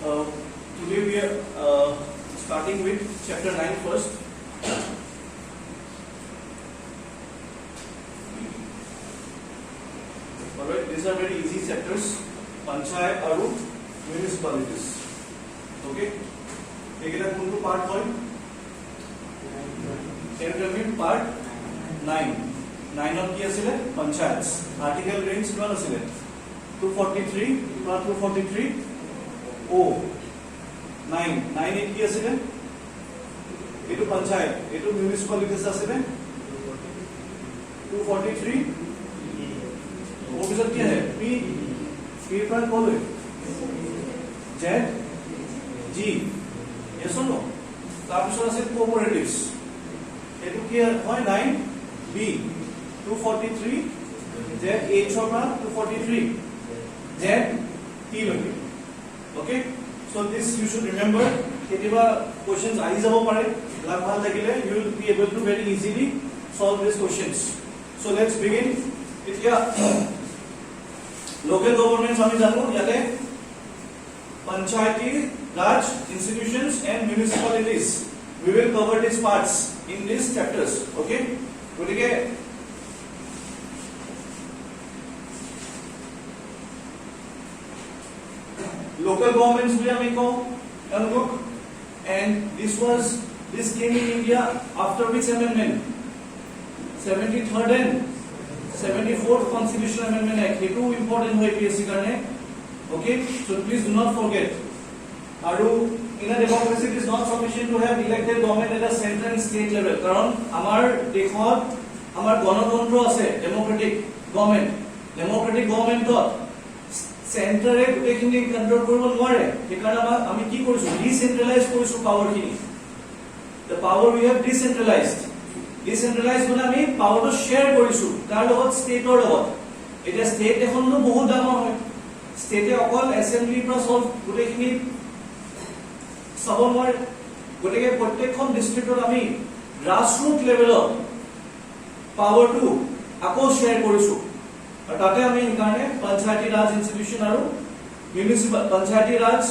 Today we are starting with chapter 9 first. Alright, these are very easy chapters. Panchayat aru municipalities. Okay. Ekita kuntu part hoy? Part 9. 9 of ki asile panchayats. Article range kiman asile? 243 plus 243 O 9 8 কি আছে এটো পঞ্চায়ত এটো মিউনিসিপালিটিস আছে 243 ও বিজত কি है P P per call Z G yes or no তাৰপিছত আছে কোঅপাৰেটিভস এটো কি হয় 9 B 243 Z H of 243 Z T লগে okay so this you should remember ketiba questions ai jabo pare lag bhal thakile you will be able to very easily solve these questions so let's begin এতিয়া local governments ami jano yate panchayati raj institutions and municipalities we will cover these parts in these chapters okay gotike local governments we have look and this came in India after which amendment 73rd and 74th constitutional amendment act it too important hoy PSC karone okay so please do not forget aru in a democracy it is not sufficient to have elected government at a central and state level karon amar dekhot amar গণতন্ত্র আছে democratic government সেন্টারে গোটেখিনি control কৰিব নোৱাৰে সেইকাৰণে আমি কি কৰিছো ডিসেন্ট্ৰালাইজ কৰিছো পাৱাৰখিনি the power we have decentralized মানে আমি পাৱাৰটো শেয়াৰ কৰিছো তাৰ লগত ষ্টেটৰ লগত এটা ষ্টেট এখননো বহুত ডাঙৰ হয় ষ্টেটে অকল এসেম্বলি পৰা সলভ গোটেখিনি চাব নোৱাৰে গতিকে প্ৰত্যেকখন ডিস্ট্ৰিক্টত আমি গ্ৰাসৰুট লেভেলত পাৱাৰটো আকৌ শেয়াৰ কৰিছো और ताते আমি ইকাৰণে পঞ্চায়তী ৰাজ ইনষ্টিটিউশন আৰু মিউনিসিপাল পঞ্চায়তী ৰাজ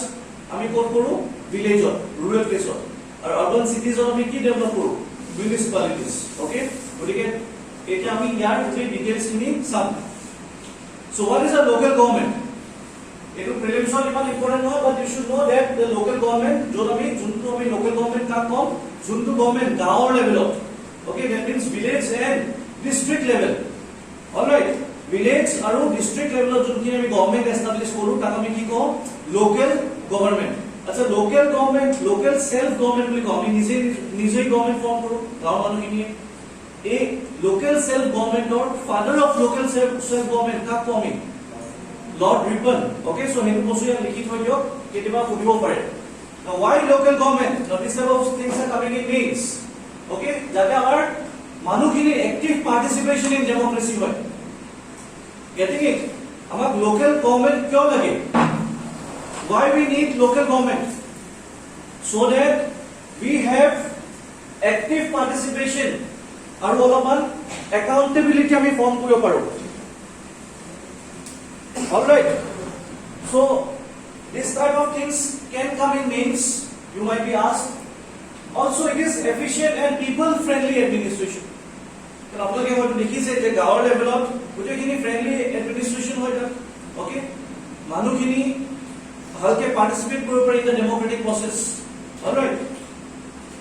আমি কোড কৰো ভিলেজত ৰুৰাল প্লেছত আৰু আৰবান সিটিজত আমি কি ডেভেলপ কৰো মিউনিসিপালিটিজ ওকে গতিকে এটা আমি ইয়াৰ যে ডিটেইলছ খিনি চাম so what is a local government এটো প্ৰিলিমছৰ ইমান ইম্পৰ্টেন্ট নহয় but you should know that the local government যত আমি যোনটো আমি লোকাল গভৰ্নমেন্ট কাক কম যোনটো গভৰ্নমেন্ট গাঁৱৰ লেভেলত okay that means village and district level alright village আৰু ডিস্ট্ৰিক্ট লেভেলত যোনখিনি আমি গভৰ্নমেন্ট এস্টাবলিশ কৰো তাক আমি কি কওঁ লোকাল গভৰ্নমেন্ট আচ্ছা local government local self government বুলি কওঁ আমি নিজেই গভৰ্নমেন্ট ফৰ্ম কৰো গাঁৱৰ মানুহখিনি এই লোকাল সেলফ গভৰ্নমেন্টৰ father of local self government কাক কওঁ আমি লর্ড রিপন ওকে সো হেতু বস্তু ইয়াত লিখি থৈ দিয়ক কেতিয়াবা সুধিব পাৰে now why local government now this type of things are coming in names okay যাতে আমাৰ মানুহখিনি এক্টিভ পাৰ্টিসিপেশন ইন ডেমোক্ৰেসি হয় getting it amak local government kyo lage why we need local government so that we have active participation aru oloman accountability ami form koribo paro all right so this type of things can come in names you might be asked also it is efficient and people friendly administration तो आप लोग ये बात देखिए से गाँव लेवलत कुछ किनी फ्रेंडली एडमिनिस्ट्रेशन हो जाए ओके मानु किनी हल्के पार्टिसिपेट करो पर in the democratic process alright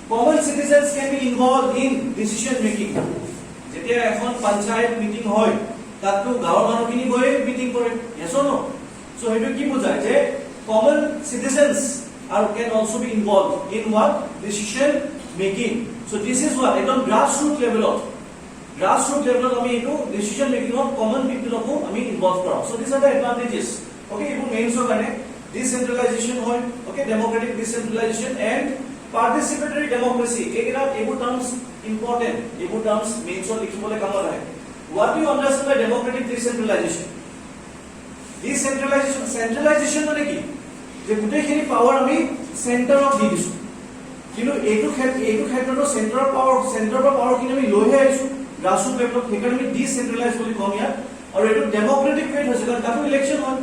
common citizens can be involve in decision making जेते এখন পঞ্চায়ত মিটিং হয় তাতো গাঁৱৰ মানুহখিনি গৈ মিটিং কৰে yes or no so হেতু কি বুজায় যে common citizens are can also be involved in what decision making so this is what একদম grassroots level grassroots level of ami etu decision making of common people ko ami involve kora so these are the advantages okay ebu mains ho kane decentralization hoy okay democratic decentralization and participatory democracy egina ebu terms important ebu terms mains ho likhibole kamon hai what do you understand by democratic decentralization decentralization centralization mane ki je gute khini power ami center of di disu কিন্তু এইটো ক্ষেত্ৰটো centre power কিনে আমি লৈ আহিছো গ্ৰাসৰুট লেভেলত সেইকাৰণে আমি ডিসেন্ট্ৰেলাইজ বুলি কম ইয়াত আৰু এইটো ডেমোক্ৰেটিক ৱেত হৈছে কাৰণ তাতো ইলেকশ্যন হয়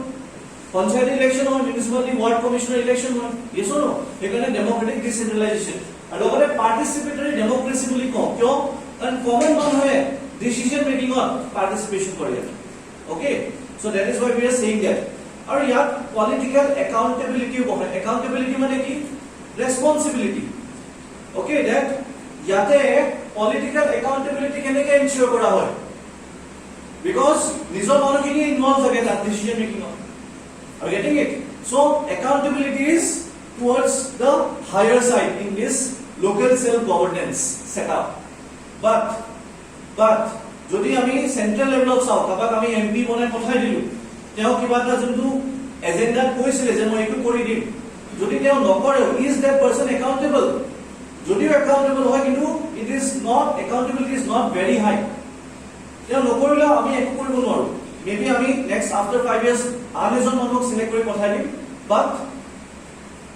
পঞ্চায়ত ইলেকশন হয়, মিউনিসিপালিটি ওয়াৰ্ড কমিশনাৰ ইলেকশন হয়, yes or no? এখানে ডেমোক্ৰেটিক ডিসেন্ট্ৰেলাইজেশন আৰু লগতে পাৰ্টিসিপেটৰী ডেমোক্ৰেসি বুলি কওঁ কিয়? কাৰণ কমন মানুহে ডিসিশন মেকিংত পাৰ্টিসিপেশন কৰে। Okay, so that is why we are saying that. আৰু ইয়াত পলিটিক্যাল একাউন্টেবিলিটিও বহে। একাউন্টেবিলিটি মানে কি? ৰেসপন্সিবিলিটি। Okay, that ইয়াতে পলিটিক্যাল একাউন্টেবিলিটি কেনেকৈ এনশিওৰ কৰা হয়? Because নিজৰ মানুহখিনি ইনভলভ থাকে তাত decision মেকিংত। Are you getting it? So accountability is towards the higher side in this local self-governance setup. But যদি আমি সেন্ট্রাল লেভেলত চাও, কাবাক আমি এমপি বনাই পঠাই দিলো, তেও কিবা এটা যোনটো এজেন্ডাত কৈছিলে যে মই এইটো কৰি দিম, যদি তেও নকৰে, is that person accountable? যদিও accountable হয় কিন্তু it is not, accountability is not very high. তেও নকৰিলে আমি একো কৰিব নোৱাৰো। Maybe আমি next after 5 years আন এজন মানুহক সিলেক্ট কৰি পঠাই দিম, but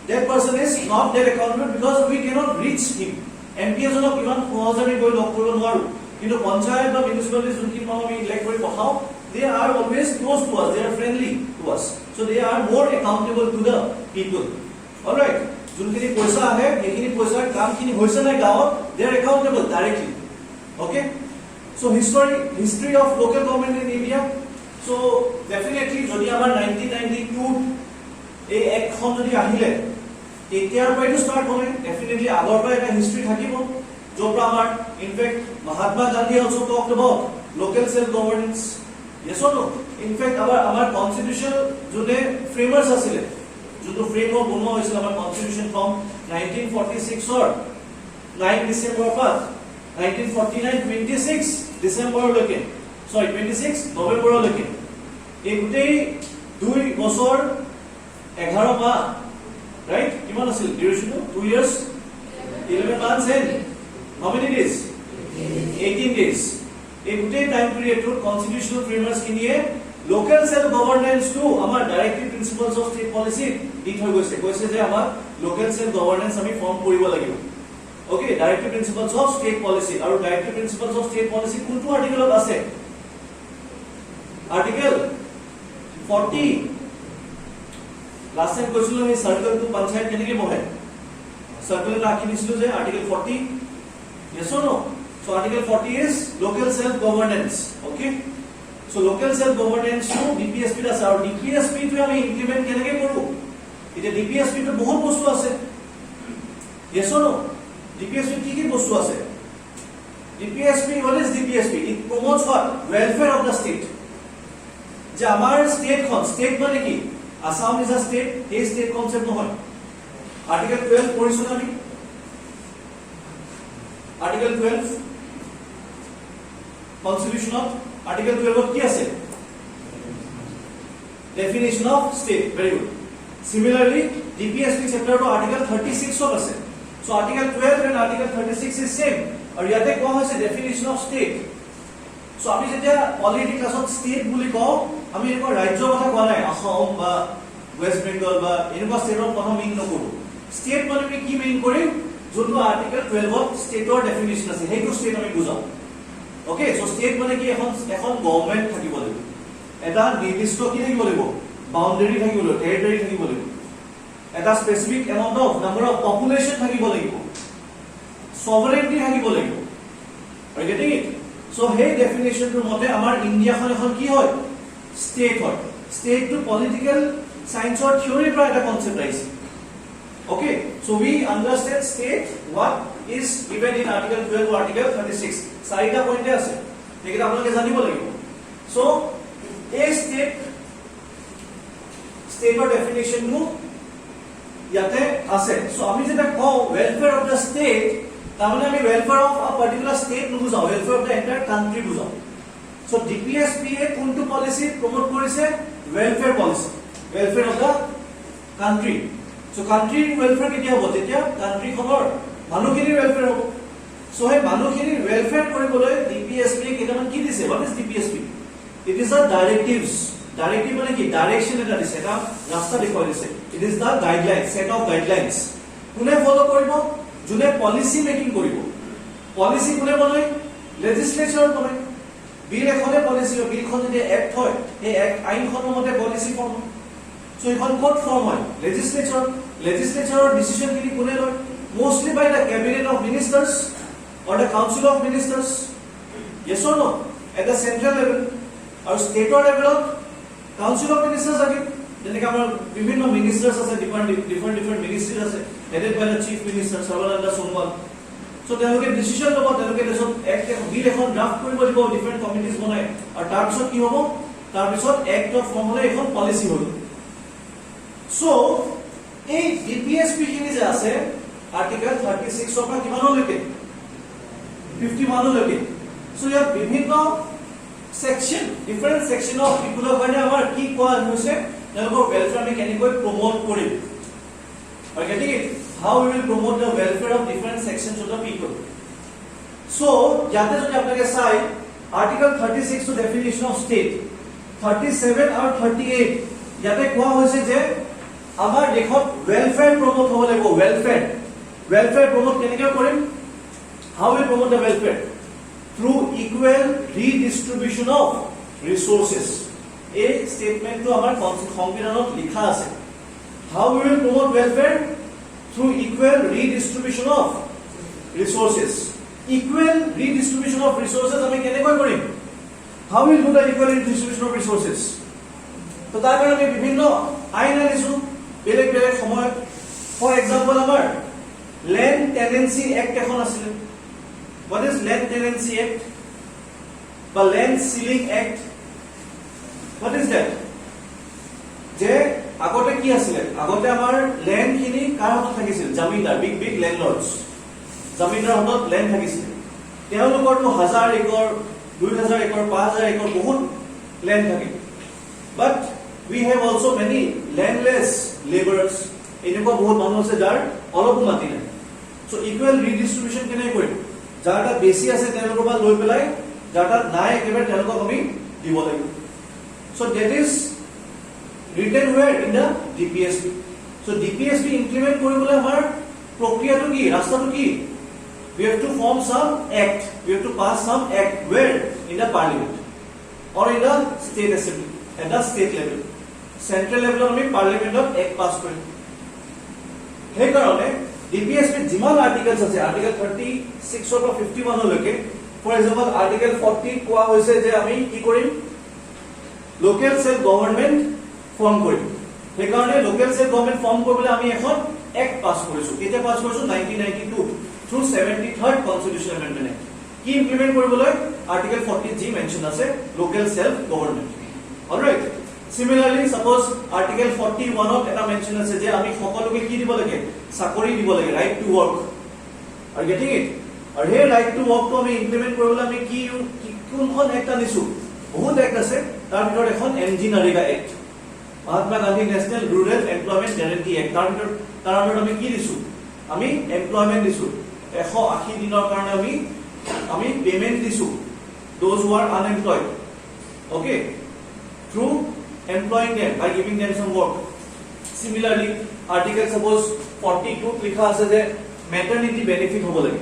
that person is not that accountable because we cannot reach him. MP এজনক ইমান সহজে গৈ লগ কৰিব নোৱাৰো, কিন্তু পঞ্চায়ত বা মিউনিসিপালিটি যোনখিনি মানুহ আমি ইলেক্ট কৰি পঠাও, they are always close to us, they are friendly to us, so they are more accountable to the people. All right, যোনখিনি পইচা আহে সেইখিনি পইচাৰ কামখিনি হৈছে নাই গাঁৱত, they are accountable directly. Okay, so history of local government in India. So definitely যদি আমাৰ 1992 এই একখন যদি আহিলে তেতিয়াৰ পৰাইতো ষ্টাৰ্ট হয়, ডেফিনেটলি আগৰ পৰা এটা হিষ্ট্ৰী থাকিব, য'ৰ পৰা আমাৰ in fact Mahatma Gandhi also talked about local self governance. yes or no? In fact আমাৰ কনস্টিটিউশন যোনে ফ্ৰেমাৰ্স আছিলে, যোনটো ফ্ৰেমৱৰ্ক বনোৱা হৈছিল আমাৰ কনস্টিটিউশন ফ্ৰম 1946 ৰ 9 ডিসেম্বৰ পৰা 1949 26 ডিসেম্বৰলৈকে, সৰি 26 নৱেম্বৰলৈকে, এই গোটেই 2 বছৰ 11 মাহ, ৰাইট? কিমান আছিল ডিউৰেশন? 2 years 11 months and how many days? 18 days. এই গোটেই টাইম পিৰিয়ডত কনস্টিটিউশনাল ফ্ৰেমাৰ্স কিনিয়ে লোকেল সেলফ গভৰ্নেন্স টু আমাৰ directive principles of state policy দি থৈ কৈছে যে আমাৰ লোকেল সেলফ গভৰ্নেন্স আমি ফৰ্ম কৰিব লাগিব। Okay, directive principles of state policy, আৰু directive principles of state policy কোনটো আৰ্টিকেলত আছে? আৰ্টিকেল 40। লাষ্ট টাইম কৈছিলো আমি সাৰ্কেল টু পঞ্চায়ত কেনেকৈ বহে, সাৰ্কেল ৰাখি দিছিলো যে article 40। yes or no? So article 40 is local self governance. Okay, so local self governance to DPSP da sir, DPSP to আমি ইমপ্লিমেন্ট কেনেকৈ কৰো? এটা DPSP to বহুত বস্তু আছে। yes or no? DPSP কি বস্তু আছে? DPSP, what is DPSP? It promotes what? Welfare of the state. যে আমাৰ স্টেট মানে কি? আসাম is a state, এই স্টেট কনসেপ্ট নহয়। আর্টিকেল 12 পঢ়িছো আমি, আর্টিকেল 12 কনস্টিটিউশন অফ আর্টিকেল 12 কি আছে? Definition of state. Very good. Similarly DPSP chapter two article 36 of আছে। So article 12 and article 36 is same, আৰু ইয়াতে কোৱা হৈছে ডেফিনেশন অফ স্টেট। সো আমি যেতিয়া অলৰেডি ক্লাছত স্টেট বুলি কওঁ, আমি এনেকুৱা ৰাজ্যৰ কথা কোৱা নাই, অসম বা ওয়েস্ট বেঙ্গল বা এনেকুৱা ষ্টেটৰ কথা মিন নকৰো। স্টেট মানে আমি কি মিন কৰিম? যোনটো আৰ্টিকেল 12 স্টেটৰ ডেফিনেশন আছে সেইটো স্টেট আমি বুজাও। ওকে, সো স্টেট মানে কি? এখন গভৰ্নমেন্ট থাকিব লাগিব, এটা নিৰ্দিষ্ট কি থাকিব লাগিব? বাউন্ডাৰী থাকিব লাগিব, টেৰিটৰি থাকিব লাগিব, এটা specific amount of number of population থাকিব লাগিব, সভাৰেণ্টি থাকিব লাগিব। আৰু গেটিং ইট? সো সেই ডেফিনেশনটোৰ মতে আমাৰ ইণ্ডিয়াখন এখন কি হয়? স্টেট হয়। স্টেট টু পলিটিক্যাল সায়েন্সৰ থিওৰিৰ পৰা এটা কনসেপ্ট আহিছে। Okay, so we understand state what is given in article 12 or article 36. চাৰিটা পইণ্ট আছে, এইকেইটা আপোনালোকে জানিব লাগিব। So a stateৰ ডেফিনেশনটো ইয়াতে আছে। So আমি যেটা কওঁ welfare of the state, তাৰমানে আমি welfare of a particular state নুবুজাও, welfare of the entire country বুজাও। So DPSP এ কোনটো পলিসি প্ৰমোট কৰিছে? welfare policy, welfare of the country. So country welfare কেতিয়া হ'ব? তেতিয়া country খনৰ মানুহখিনিৰ welfare হ'ব। So হে মানুহখিনিৰ welfare কৰিবলৈ DPSP কেইটামান কি দিছে? What is DPSP? It is a directives. Directive মানে কি? ডাইৰেকশন এটা দিছে, এটা ৰাস্তা দেখুৱাই দিছে। It is the guidelines, set of guidelines. কোনে ফলো কৰিব? যোনে পলিসি মেকিং কৰিব। পলিসি কোনে বনায়? লেজিসলেচাৰ বনায়। বিল এখনে পলিসি, বিলখন যদি এক্ট হয়, এই আইনখনৰ মতে পলিসি ফৰ্ম। So এখন ক'ত ফৰ্ম হয় legislature decision খিনি কোনে লয় mostly by the cabinet of ministers or the council of ministers yes or no at the central level or state level council of ministers again যেনেকৈ আমাৰ বিভিন্ন ministers আছে different ministries আছে headed by the chief minister Sarbananda Sonowal so তেওঁলোকে decision ল'ব তেওঁলোকে দেশত বিল এখন ড্ৰাফট কৰিব দিব ডিফাৰেন্ট কমিটিজ বনাই আৰু তাৰ পিছত কি হ'ব তাৰ পিছত এক্ট অফ ফৰ্ম হ'লে এখন পলিচি হ'ব সো এই ডিপিএছপি খিনি যে আছে আৰ্টিকেল 36 অফ কিমানলৈকে 50 মানলৈকে সো ইয়াত বিভিন্ন সেকশন ডিফাৰেন্ট সেকশন অফ পিপলৰ কাৰণে আমাৰ কি কোৱা হৈছে তেওঁলোকৰ ওয়েলফেয়াৰ আমি কেনেকৈ প্ৰমোট কৰিম আৰু getting it how we will promote the welfare of different sections of the people so ইয়াতে যদি আপোনালোকে চাই article 36 to definition of state 37 আৰু 38 ইয়াতে কোৱা হৈছে যে আমাৰ দেশত welfare promote হ'ব লাগিব welfare promote কেনেকৈ কৰিম how we will promote the welfare through equal redistribution of resources a statement to our সংবিধানত লিখা আছে how we will promote welfare through equal redistribution of resources equal redistribution of resources আমি কেনেকৈ কৰিম how we will do the equal redistribution of resources তো তাৰ কাৰণে আমি বিভিন্ন আইন আনিছো বেলেগ বেলেগ সময়ত ফৰ এক্সাম্পল আমাৰ ল্যান্ড টেনেন্সি এক্ট এখন আছিল what is land tenancy act বা land ceiling act what is that যে আগতে কি আছিল আগতে আমাৰ ল্যান্ড খিনি কাৰ হাতত থাকিছিল জমিদাৰ বিগ ল্যান্ডলৰ্ডছ জমিদাৰ হাতত ল্যান্ড থাকিছিল তেওঁলোকৰটো 1000 একৰ 2000 একৰ 5000 একৰ বহুত ল্যান্ড থাকে but we have also many landless laborers এনেকুৱা বহুত মানুহ আছে যাৰ অলপ মাটি নাই so equal redistribution কেনে কৰিম যাৰটা বেছি আছে তেওঁলোকৰ পৰা লৈ পেলাই যাৰটা নাই একেবাৰে তেওঁলোকক আমি দিব লাগিব so that is written where in the DPSP so DPSP implement কৰিবলৈ আমাৰ প্ৰক্ৰিয়াটো কি ৰাস্তাটো কি we have to form some act we have to pass some act where in the parliament or in the state assembly at the state level central level আমি parliament act pass কৰিম সেই কাৰণে DPSP যিমান আৰ্টিকেলছ আছে article 36 অৰ 51 লৈকে for example article 40 কোৱা হৈছে যে আমি কি কৰিম লোকেল সেল্ফ গভৰ্নমেন্ট ফৰ্ম কৰিম সেই কাৰণে লোকেল সেল্ফ গভৰ্নমেন্ট ফৰ্ম কৰিবলৈ আমি এখন এক্ট পাস কৰিছো কেতিয়া পাস কৰিছো 1992 থ্ৰু 73rd কনস্টিটিউশন এমেন্ডমেন্ট কি ইমপ্লিমেন্ট কৰিবলৈ আৰ্টিকেল 40 জি মেনশন আছে local self government alright Similarly, suppose Article 41 of এটা mention আছে যে আমি সকলোকে কি দিব লাগে চাকৰি দিব লাগে right to work are getting it আৰু হে right to work তো আমি ইমপ্লিমেন্ট কৰিবলৈ আমি কি কোনখন এক্ট আনিছো বহুত এক্ট আছে তাৰ ভিতৰত এখন MG NREGA act Mahatma Gandhi national rural employment guarantee act তাৰ ভিতৰত আমি কি দিছো আমি এমপ্লয়মেন্ট দিছো 180 দিনৰ কাৰণে আমি পেমেন্ট দিছো those who are unemployed okay through employing them by giving them some work similarly article suppose 42 লিখা আছে যে maternity benefit হ'ব লাগে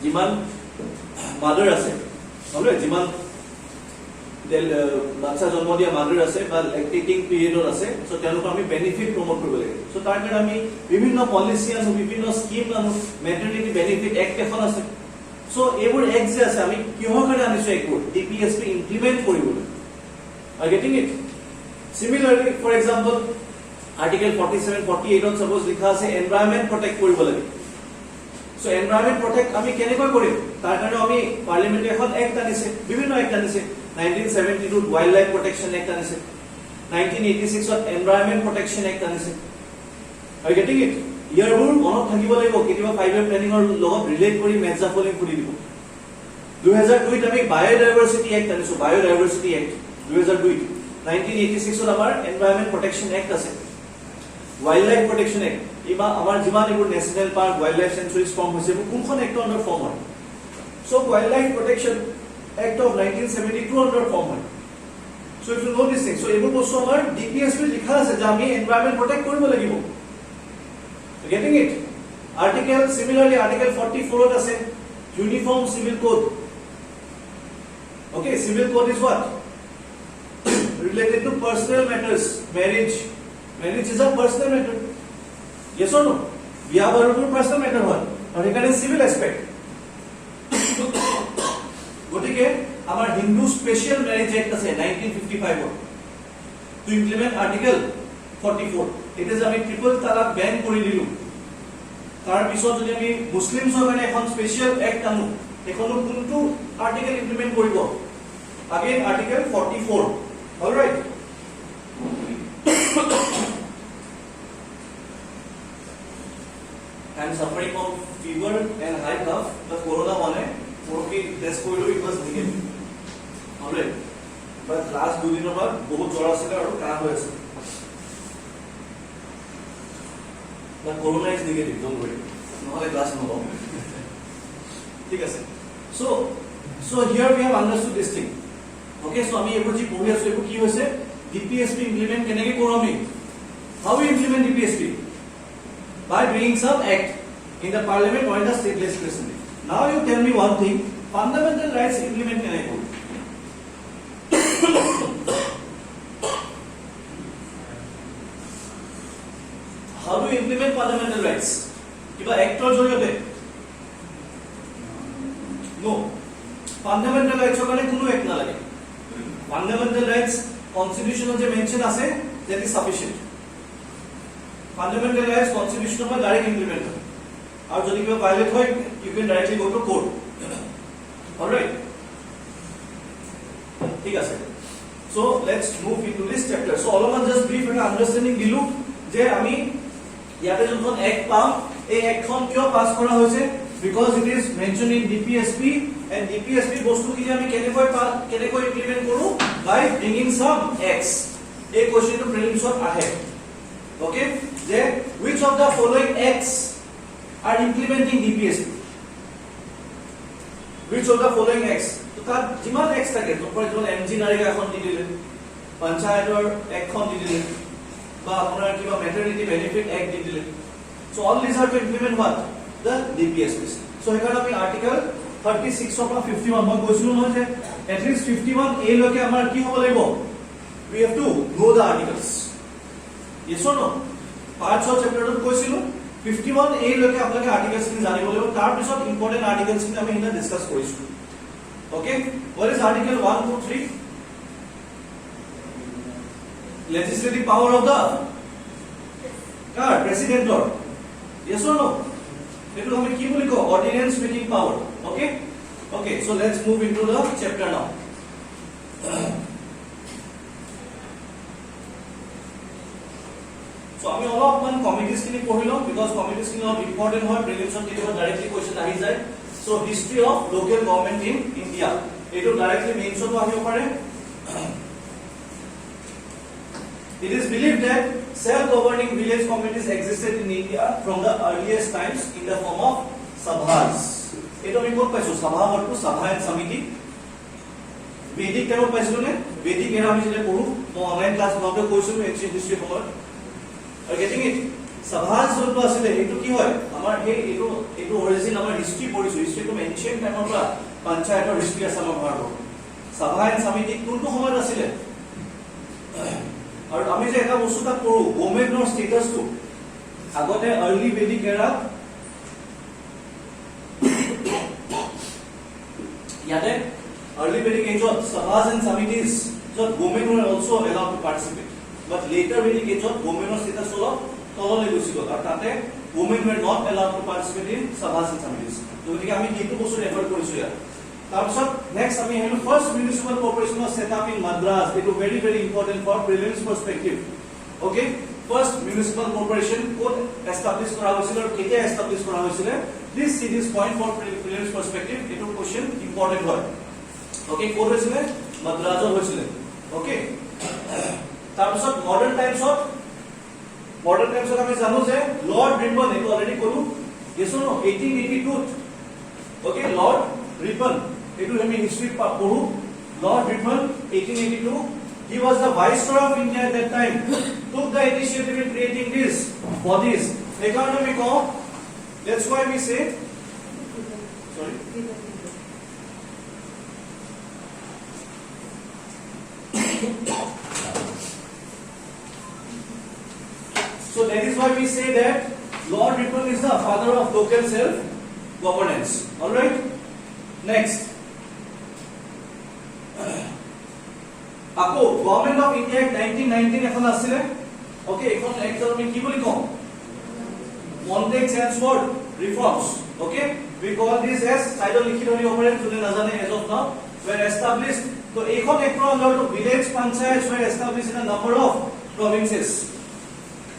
যিমান মাদাৰ আছে হলে যিমান বাচ্চা জন্ম দিয়া মাদাৰ আছে বা লেকটেটিং পিৰিয়ডত আছে সো তেওঁলোক আমি বেনিফিট প্ৰমোট কৰিব লাগে সো তাৰ কাৰণে আমি বিভিন্ন পলিচি আৰু বিভিন্ন স্কিম আৰু maternity benefit act এখন আছে So, every X is I mean, কিহৰ কাৰণে আনিছো একো DPSP implement কৰিবলৈ are getting it similarly for example article 47 48 on suppose লিখা আছে environment protect কৰিব লাগে so environment protect আমি কেনেকৈ কৰিম তাৰ কাৰণে আমি পাৰ্লিমেন্টে এখন এক্ট আনিছে বিভিন্ন এক্ট আনিছে 1972 ওয়াইল্ড লাইফ প্ৰটেকচন এক্ট আনিছে 1986 ত environment protection act আনিছে are getting it ইয়াৰবোৰ মনত থাকিব লাগিব কেতিয়াবা 5 ইয়াৰ প্ল্যানিংৰ লগত ৰিলেট কৰি মেজা ফলিং কৰি দিব 2002 আমি বায়োডাইভাৰ্সিটি এক্ট আনিছো বায়োডাইভাৰ্সিটি এক্ট 2002 1986 ত আমাৰ এনভায়ৰনমেন্ট প্ৰটেকচন এক্ট আছে ওয়াইল্ড লাইফ প্ৰটেকচন এক্ট ইবা আমাৰ যিমান এবোৰ national park wildlife sanctuaries form হৈছে কোনখন এক্ট আন্ডাৰ ফৰ্ম হয় so wildlife protection act of 1972 under form হয় so if you know this thing so এবোৰ বস্তু আমাৰ ডিপিএসপি লিখা আছে যে আমি এনভায়ৰনমেন্ট প্ৰটেক্ট কৰিব লাগিব getting it article similarly article 44 আছে uniform civil code okay civil code is what related to personal matters. Marriage is a personal matter. Yes or no? বিয়া বাৰুটো personal matter হয় আৰু সেইকাৰণে civil aspect. গতিকে আমাৰ Hindu special ম্যাৰেজ act আছে 1955 to implement article 44. এটা যে আমি ট্রিপল তালাক ব্যান কৰি দিলু, তাৰ পিছত যদি আমি মুসলিমছৰ কাৰণে এখন স্পেশাল এক্ট আনো, এখনো কোনটো আৰ্টিকেল ইমপ্লিমেন্ট কৰিব? Again article 44. All right. I am suffering from fever and high cough. The corona one है, क्योंकि test कोई लोग बस negative. All right. But last 2 दिनों बाद बहुत जोरा से और कान हुए से. The corona is negative. Don't worry. নহলে class নহব. ঠিক আছে. So here we have understood this thing. Okay, so আমি এবোৰ যি পঢ়ি আছো এবোৰ কি হৈছে? DPSP implement কেনেকৈ কৰো আমি? How we implement DPSP? By bringing some act in the parliament or in the state legislation. Now you tell me one thing, fundamental rights implement কেনেকৈ কৰো? How do you implement fundamental rights? কিবা actor জৰিয়তে? No. Fundamental rights কাৰণে কোনো act নালাগে. Fundamental rights constitution যে mention আছে, that is sufficient. Fundamental rights constitution में direct implement হয়. और যদি কিবা violate হয়, you can directly go to court. All right. ঠিক আছে. So let's move into this chapter. So all of us just brief একটা understanding দিলু যে আমি ইয়াতে যখন act পাম, এই act খন কিয় পাস কৰা হৈছে? Because it is mentioned in DPSP and DPSP বস্তু কি আমি কেনেকৈ ইমপ্লিমেন্ট কৰো? By bringing some acts. এই কোশ্চেনটো প্ৰিলিমছত আহে. Okay, যে which of the following acts are implementing DPSP? Which of the following acts? তো তাত যিমান acts থাকে, ফৰ এক্সাম্পল MG নাৰিকা এখন দি দিলে, পঞ্চায়তৰ এখন দি দিলে, বা আপোনাৰ কিবা maternity benefit act দি দিলে. So all these are to implement what? The DPSP. So here আমি article 36 of 51 মই কৈছিলো নহয় যে at least 51A লৈকে আমাৰ কি হ'ব লাগিব? We have to know the articles. Yes or no? Parts of chapter টো কৈছিলো 51A লৈকে আপোনালোকে articles খিনি জানিব লাগিব, তাৰ পিছত important articles খিনি আমি এতিয়া ডিসকাস কৰিছো. Okay, what is article 1 to 3? Legislative power of the president or yes or no? Etu hame ki boli ko ordinance making power. Okay, so let's move into the chapter now. So আমি অলপমান committees খিনি পঢ়িলো because committees খিনি অলপ important হয়, prelims ত কেতিয়াবা directly question আহি যায়. So history of local government in India, etu directly mains to আহিব পাৰে. It is believed that self-governing village communities existed in India from the earliest times in the form of sabhas. Eto ami kot paisu sabha orto sabha and samiti. Vedic time paisu ne? Vedic era ami jete poru mo online class bhagte koisu ancient history komor. Are getting it? Sabhas orto asile eto ki hoy? Amar he eto origin amar history porisu. History to ancient time pora panchayator history asa amar bharbo. Sabha and samiti kuntu homayt asile? और আমি যে এটা বস্তুটা কৰো গভৰ্নমেন্টৰ স্ট্যাটাসটো আগতে early Vedic era ইয়াতে early Vedic এজত sabhas and committees যত government were also allowed to participate, but later Vedic এজত গভৰ্নমেন্টৰ স্ট্যাটাস অলপ তললৈ গুচি গল আৰু তাতে women were not allowed to participate in sabhas and committees. তো গতিকে আমি এইটো বস্তু ৰেফাৰ কৰিছো ইয়াত. তাৰপিছত next আমি আহিলো first municipal corporation was set up in Madras. It was very important for prelims perspective. Okay, first municipal corporation code establish কৰা হৈছিল আৰু কেতিয়া establish কৰা হৈছিল? Please see this point for prelims perspective. এটো question important হয়. Okay, code হৈছিল মাদ্ৰাজত হৈছিল. Okay, তাৰপিছত modern times আমি জানো যে Lord Ripon, এটো already কলো. Yes or no? 1882. Okay, Lord Ripon. Etu আমি history পঢ়ো. Lord Ripon 1882, he was the viceroy of India at that time, took the initiative in creating these bodies. Economic law, that's why we say sorry that is why we say that Lord Ripon is the father of local self governance. All right. Next. Ako Government of India Act 1919 এখন আসলে okay এখন একটা আমি কি বলি কম Montague Chelmsford reforms. Okay, we call this as title লিখি ধৰি operates যোনে নাজানে as of now were established. So এখন একটো under the village panchayats were established in a number of provinces.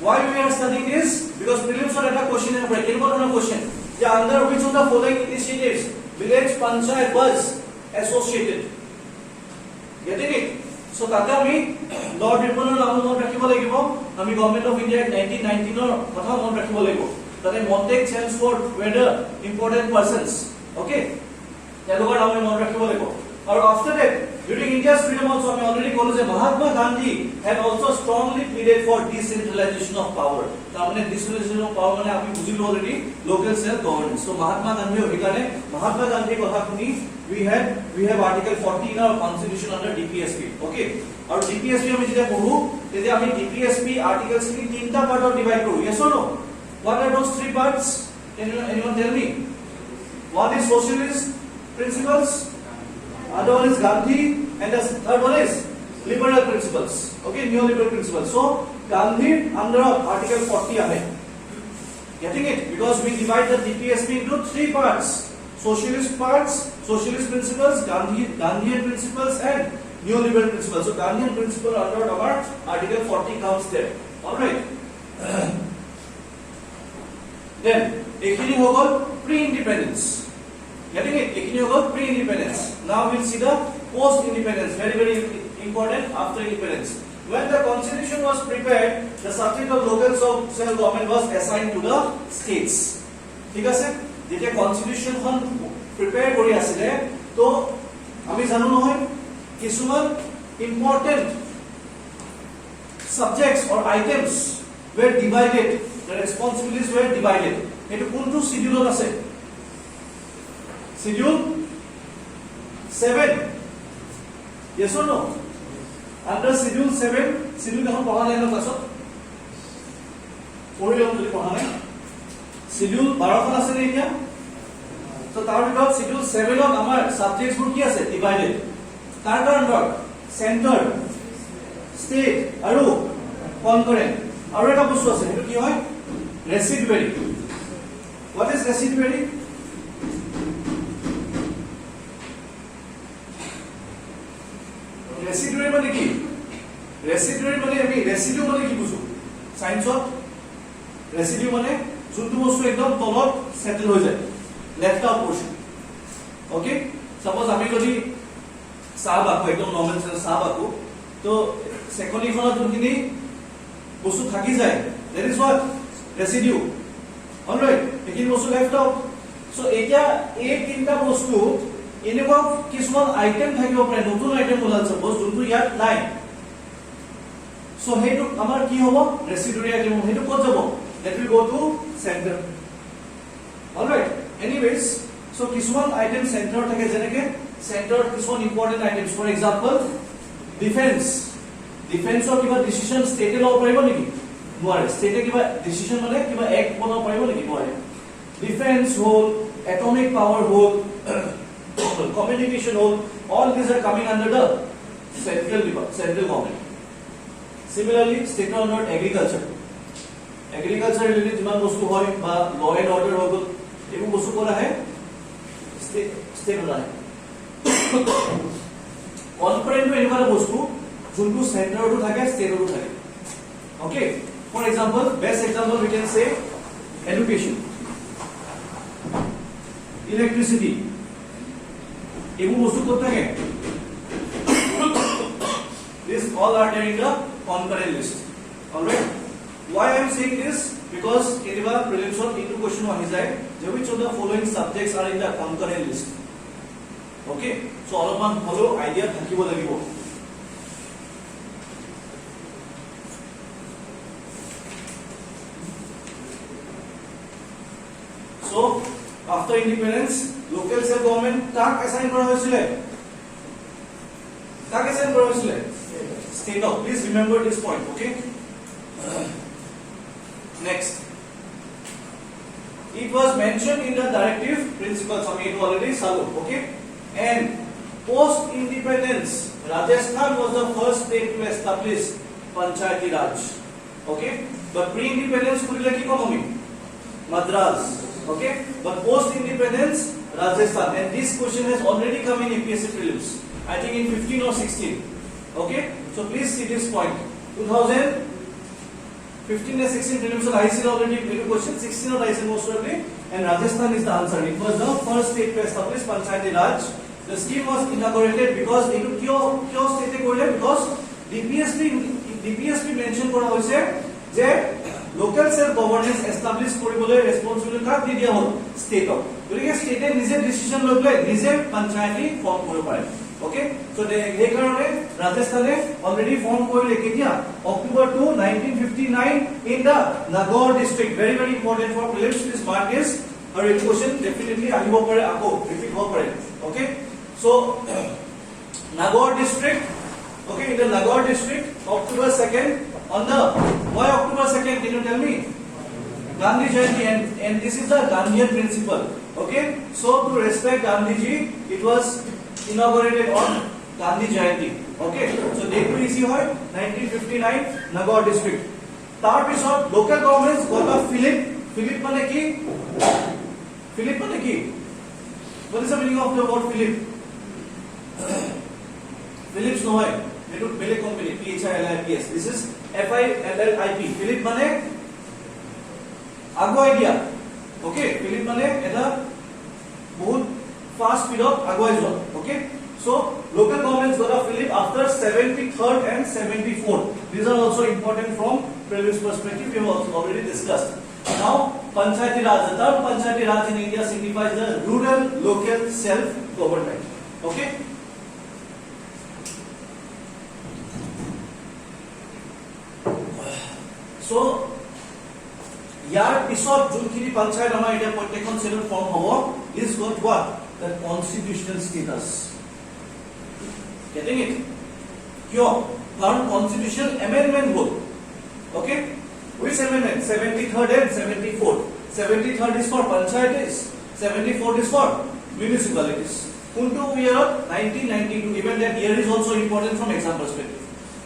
Why we are studying this? Because prelims are a question and break. What is the question? The under which of the following initiatives village panchayat was associated? Getting it? So তাতে আমি Lord Ripon নাম মনত ৰাখিব লাগিব আমি Government of India Act 1919 ৰ কথা মনত ৰাখিব লাগিব তাতে Montague Chelmsford were the important persons okay তেওঁলোকৰ নাম মনত ৰাখিব লাগিব আৰু after that during India's freedom also আমি already ক'লো যে Mahatma Gandhi had also strongly pleaded for decentralization of power তাৰমানে decentralization of power মানে আমি বুজিলো already local self governance so Mahatma Gandhi অভিকাৰে Mahatma Gandhi কথা শুনি we have article 40 in our constitution under DPSP okay আৰু DPSP আমি যেতিয়া পঢ়ো তেতিয়া আমি DPSP articles খিনি তিনটা পাৰ্টত ডিভাইড কৰো yes or no what are those three parts anyone tell me one is socialist principles other one is Gandhi and the third one is liberal principles okay neoliberal principles so Gandhi under article 40 ahe getting it because we divide the DPSP into three parts socialist parts socialist principles Gandhian principles and neoliberal principles so Gandhian principle under our article 40 comes there all right then ekhini hogol pre independence getting it ekhini hogol pre independence now we'll see the post independence very important after independence when the constitution was prepared the subject of local self government was assigned to the states ঠিক আছে যেতিয়া constitution খন prepare কৰি আছিল তো আমি জানো নহয় কিছুমান important subjects or items were divided the responsibilities were divided এটো কোনটো শিডিউলত আছে schedule 7 yes or no under schedule 7 schedule এখন পঢ়া নাই ন ক্লাছত পঢ়িলম যদি পঢ়া নাই schedule 12 খন আছে নে এতিয়া তো তাৰ ভিতৰত schedule 7 ত আমাৰ সাবজেক্টস বোৰ কি আছে ডিভাইডেড তাৰ আন্ডাৰ সেন্টাৰ ষ্টেট আৰু কনকাৰেন্ট আৰু এটা বস্তু আছে সেইটো কি হয় ৰেসিডুয়াৰী what is residuary residuary মানে কি residuary মানে আমি residue মানে কি বুঝো সায়েন্সত residue মানে যোনটো বস্তু একদম তলত সেটেল হৈ যায় left out portion okay suppose আমি যদি সাব আকো একদম নরমাল সাব আকো তো সেকন্ডলি খনত যোনখিনি বস্তু থাকি যায় that is what residue all right এখিনি বস্তু left out so এতিয়া এই তিনটা বস্তু এনেকুৱা কিছুমান আইটেম থাকিব পাৰে নতুন আইটেম ওলাল suppose যোনটো ইয়াত নাই so হেতু আমাৰ কি হ'ব ৰেসিডুয়াৰী আইটেম হেতু ক'ত যাব that will go to center all right anyways so কিছুমান আইটেম center থাকে যেনেকে center কিছুমান important items for example defense or কিবা decision state লব পাৰিব নেকি নোৱাৰে state কিবা decision মানে কিবা act বনাব পাৰিব নেকি নোৱাৰে defense whole atomic power whole communication whole all these are coming under the central government similarly state under agriculture related যিমান বস্তু হয় বা law and order হৈ গল এইবোৰ বস্তু কৰা হয় state ওলাই কনকাৰেন্ট এনেকুৱা বস্তু যোনটো সেন্টাৰটো থাকে ষ্টেটটো থাকে okay for example best example we can say education electricity এইবোৰ বস্তু ক'ত থাকে this all are there in the concurrent list all right why I am saying this because কেতিয়াবা প্ৰিলিমছত এইটো কোৱেশ্চন আহি যায় যে which of the following subjects are in the concurrent list okay so অলপমান হলো আইডিয়া থাকিব লাগিব so after independence local self government কাক assign কৰা হৈছিল state of please remember this point okay Next, it was mentioned in the directive principles. I mean, already salu. Okay, and post independence, Rajasthan was the first state to establish Panchayati Raj. Okay, but pre-independence kurila ki kom ami Madras. Okay, but post independence Rajasthan, and this question has already come in APSC prelims, I think in 15 or 16. Okay, so please see this point. 2015 and 16 prelims are IC already very question, 16 or IC most probably, and Rajasthan is the answer. It was the first state to establish Panchayati Raj. The scheme was inaugurated because kyo state korle, because DPSP mention kora hoise je local self governance establish koribole responsibility kak di dia hol state of, gotike state e nije decision loi pele nije panchayati form koribo pare. Okay, so ei karone Rajasthane already form korile ketia October 2 1959 in the Nagaur district. Very very important for prelims, this mark is a question definitely ahibo pare, ako repeat hobo pare. Okay, so Nagaur district, okay, in the Nagaur district, October 2nd, on the, why October 2nd, can you tell me? Gandhi Jayanti, and this is the Gandhian principle. Okay, so to respect Gandhiji, it was inaugurated on Gandhi Jayanti. Okay, so date to easy hoy 1959 Nagaur district. Tar pisot local governments got a Philip mane ki what is the meaning of the word Philip? Philips no hai, it is bele company, PHILIPS. This is FILLIP. Philip mane aguai dia. Okay, Philip mane eta bahut fast speed of aguai jua. Okay, so local governments got a Philip after 73rd and 74th. These are also important from previous perspective. We have also already discussed. Now, Panchayati Raj, the term Panchayati Raj in India signifies the rural local self government. Okay. So, यार पिছত जोनखिनि पंचायत আমাৰ এটা প্ৰত্যেকখন সেলৰ form হ'ব, is got what? The constitutional status. Getting it? কিয়? কাৰণ constitutional amendment হ'ল. Okay? Which amendment? 73rd and 74th. 73rd is for panchayatis, 74th is for municipalities. Kuntu year 1992. Even that year is also important from exam perspective.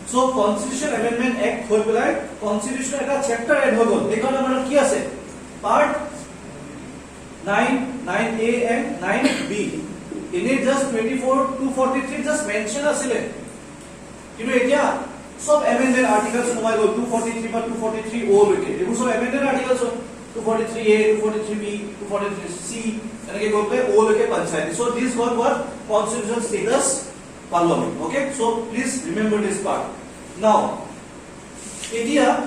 So Constitution Amendment Act hoi pelai Constitution eta chapter add hoi gol. Ekhon amar ki ase? Part 9, 9A and 9B. In it just 24 243 just mention asile. Kintu etia sob amended articles somai gol 243 বা 243O loke. Ebu sob amended articles 243A, 243B, 243C enake gol pe O loke panchayat. So this got what? Constitutional status. Parliament. Okay, so please remember this part. Now, India,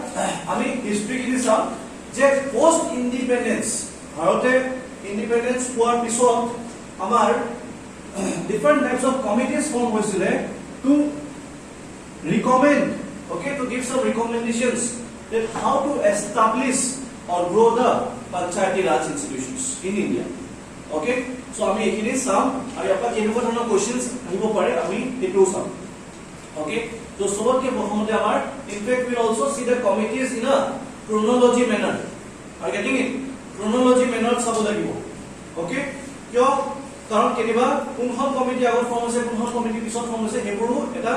I mean history in some যে post independence, ভারতে independence হোৱাৰ পিছত আমাৰ different types of committees form হৈছিলে to recommend, okay, to give some recommendations that how to establish or grow the Panchayati Raj institutions in India. Okay, so আমি এখানে চাম আৰু ইয়াৰ কেনেকুৱা ধৰণৰ কোৱেশ্চনছ আহিব পাৰে আমি এইটো চাম. Okay, so সবতকে প্ৰথমতে আমাৰ in fact we also see the committees in a chronology manner. Are you getting it? Chronology manner চাব লাগিব. Okay, কিয়? কাৰণ কেতিয়াবা কোনখন কমিটি আগত ফৰ্ম হৈছে কোনখন কমিটি পিছত ফৰ্ম হৈছে সেইবোৰো এটা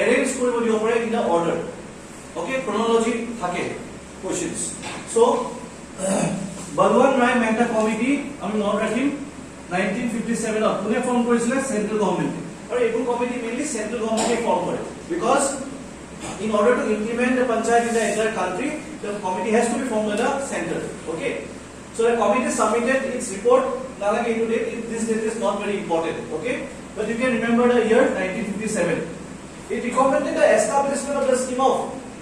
arrange কৰিব দিব পাৰে in the order. Okay, chronology থাকে questions. So Balwan Rai Mehta Committee, আমি মনত ৰাখিম 1957 ত কোনে ফৰ্ম কৰিছিলে? Central government. আৰু এইবোৰ কমিটি মেইনলি সেন্ট্ৰেল গভৰ্নমেন্টে ফৰ্ম কৰে because in order to implement the panchayat in the entire country the committee has to be formed by the center. Okay, so the committee submitted its report. Nalage into date, this date is not very important. Okay, but you can remember the year 1957. It recommended the establishment of the scheme of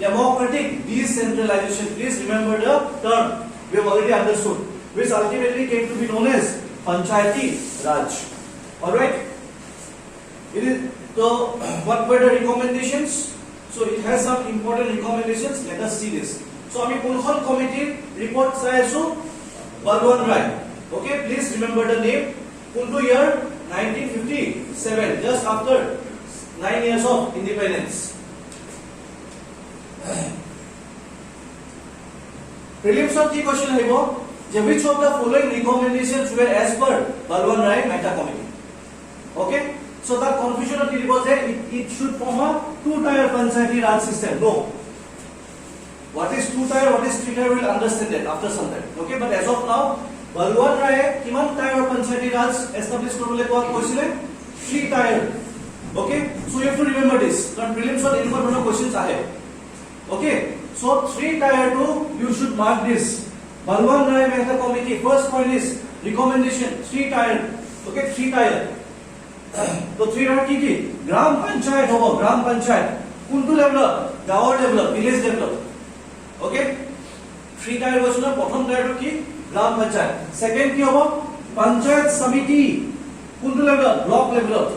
democratic decentralization. Please remember the term we have already understood, which ultimately came to be known as Panchayati Raj. Alright, it is so what were the recommendations? So it has some important recommendations. Let us see this. So ami kunkhon committee report sai asu Balwan Rai. Okay, please remember the name. Kuntu year 1957, just after 9 years of independence. prelims of কি question আহিব যে which of the following recommendations were as per Balwan Rai Mehta committee. Okay, so the confusion of the was it should form a two-tier panchayati raj system. No, what is two-tier, what is three-tier, we'll understand that after some time. Okay, but as of now Balwan Rai kiman tier panchayati raj establish korobole koa koisile three-tier. Okay, so you have to remember this because prelims of enukwa dhৰণৰ questions ahe. Okay, so three-tier to you should mark this. Balwan Rai Mehta committee first point is recommendation three-tier. Okay, three-tier. তো three-tier কি কি গ্রাম পঞ্চায়েত হ'ব, গ্রাম পঞ্চায়েত কোনটো লেভেলত গাঁৱৰ লেভেলত village লেভেলত. Okay, three-tier কৈছো প্ৰথম টায়াৰটো কি গ্রাম পঞ্চায়েত, সেকেন্ড কি হ'ব পঞ্চায়েত সমিতি কোনটো লেভেলত ব্লক লেভেলত.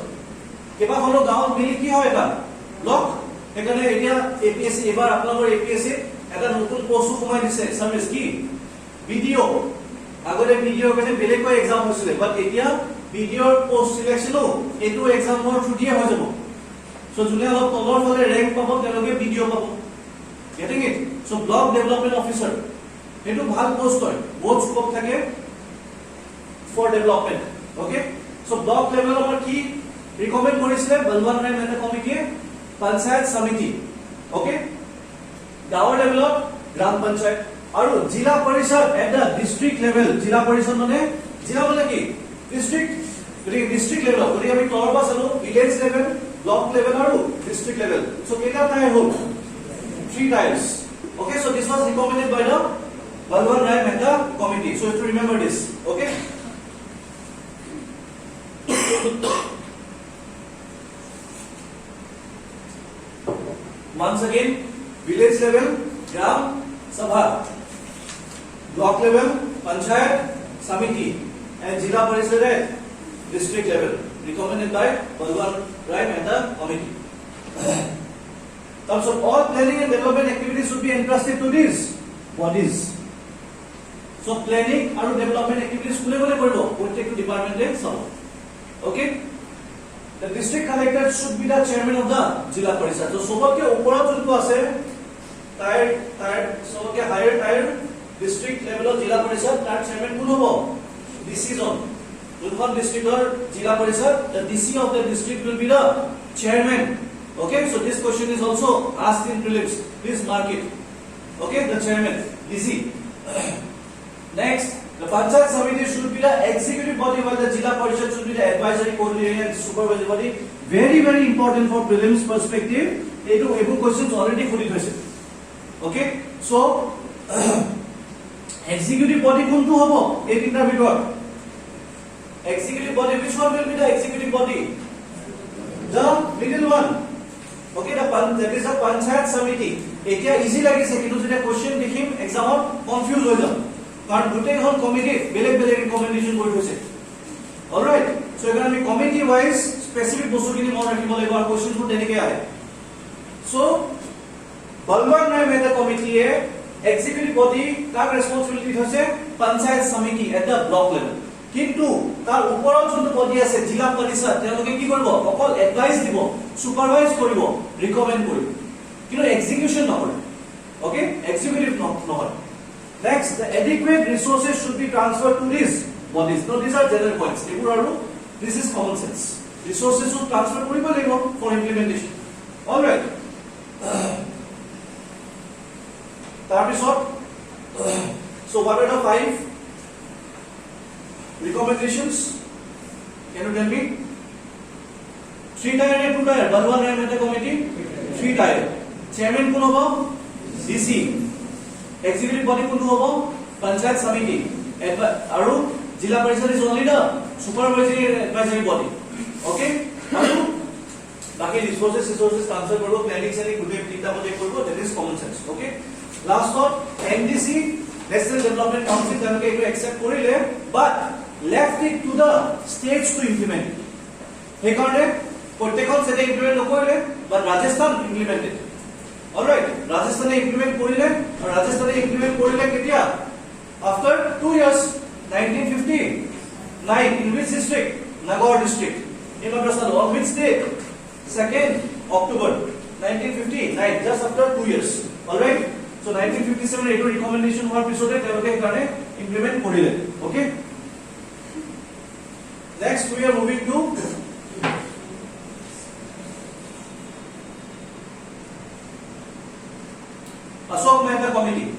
কেইবাখনো গাঁৱত মিলি কি হয় এটা ব্লক. সেইকাৰণে এতিয়া এপিএসসি এবাৰ আপোনালোকৰ এপিএসসি এটা নতুন পোষ্ট সোমাই দিছে সাৰ্ভিস কি ভিডিও. আগতে ভিডিওৰ কাৰণে বেলেগকৈ এক্সাম হৈছিলে বাট এতিয়া ভিডিওৰ পোষ্ট সিলেকশনো এটো এক্সামৰ থ্ৰু দিয়ে হৈ যাব. সো যোনে অলপ তলৰ ফালে ৰেংক পাব তেওঁলোকে ভিডিও পাব. Getting it. So block development officer এটো ভাল পোষ্ট হয়, বহুত স্কোপ থাকে for development. Okay, so block লেভেলৰ আমাৰ কি ৰিকমেন্ড কৰিছিলে বলৱান ৰায় মেহতা কমিটিয়ে পঞ্চায়ত সমিতি. ওকে, গাঁৱৰ লেভেলত গ্ৰাম পঞ্চায়েত আৰু জিলা পৰিষদ এট দা ডিস্ট্ৰিক্ট লেভেল. জিলা পৰিষদ মানে জিলা মানে কি ডিস্ট্ৰিক্ট, ডিস্ট্ৰিক্ট লেভেল. যদি আমি তলৰ পৰা চালো ভিলেজ লেভেল, ব্লক লেভেল আৰু ডিস্ট্ৰিক্ট লেভেল. সো কেইটা টায়াৰ হ'ল three tiers. Okay, so this was recommended by the Balwan Rai Mehta committee. So you have to remember this. Okay. Once again, village level Gram Sabha, block level Panchayat Samiti, and Jila Parishad at district level. Recommended by Balwan Rai Mehta committee. So all planning and development activities should be entrusted to these bodies. So planning and development activities kule kule koribo protekto department e sab. Okay, the district collector should be the chairman of the Jila Parishad. So sobotke opora jonto ase tier sobotke higher tier district level of Jila Parishad, tar chairman kun hobo DC zone. Jonkhon district or Jila Parishad, the DC of the district will be the chairman. Okay, so this question is also asked in prelims. Please mark it. Okay, the chairman, easy. Next, the Panchayat Samiti should be the executive body, while the Jila Parishad should be the advisory, coordinating and supervisory body. Very, very important for prelims perspective. Ebu questions already fully questioned. Okay, so executive body kuntu hobo? 18 ভিতৰত. Executive body, which one will be the executive body? The middle one. Okay, that is a Panchayat Samiti. Etia easy লাগিছে কিন্তু যেটা question দেখিম এক্সামত confuse হৈ যাম কাৰণ দুটেইখন committee বেলেগ বেলেগ ৰিকমেন্ডেশন কৰি থৈছে. অলৰাইট, সো এখানে আমি কমিটি ওয়াইজ স্পেসিফিক বস্তুখিনি মন ৰাখিব লাগিব আৰু কোশ্চেনবোৰ তেনেকৈ আহে. সো বলৱান ৰায় মেহতা কমিটিয়ে এক্সিকিউটিভ বডি কাক ৰেসপন্সিবিলিটি হৈছে পঞ্চায়ত সমিতি এট দা ব্লক লেভেল. কিন্তু তাৰ ওপৰত যোনটো বডি আছে জিলা পৰিষদ, তেওঁলোকে কি কৰিব অকল এডভাইস দিব, সুপাৰভাইজ কৰিব, ৰিকমেন্ড কৰিব, কিন্তু এক্সিকিউশন নকৰে. ওকে, এক্সিকিউটিভ নহয়. Next, the adequate resources should be transferred to these bodies. Now these are general points. This is common sense. Resources should transfer কৰিব লাগিব for implementation. All right. তাৰপিছত so what are the 5 recommendations? Can you tell me? 3-tier and 2-tier. Balwan Rai Mehta committee 3-tier. Chairman কোন হ'ব? DC. Executive body কোনটো হ'ব? Panchayat Samiti. আৰু Jila Parishad is only the supervisory and advisory body. Okay? আৰু বাকি resources transfer কৰিব, planning selling গোটেই তিনিটা বডি কৰিব. That is common sense. Okay? Last one, NDC National Development Council তেওঁলোকে এইটো accept কৰিলে but left it to the states to implement. সেইকাৰণে প্ৰত্যেকখন ষ্টেটে ইমপ্লিমেন্ট নকৰিলে but Rajasthan implemented. Alright, Rajasthan implement কৰিলে আৰু Rajasthan implement কৰিলে কেতিয়া? After 2 years, 1959. In which district? Nagaur district. In Rajasthan, on which date? 2nd October 1959, just after 2 years. Alright, so So 1957 এটো recommendation হোৱাৰ পিছতে তেওঁলোকে কাৰণে ইমপ্লিমেন্ট কৰিলে okay next we are moving to Ashok Mehta committee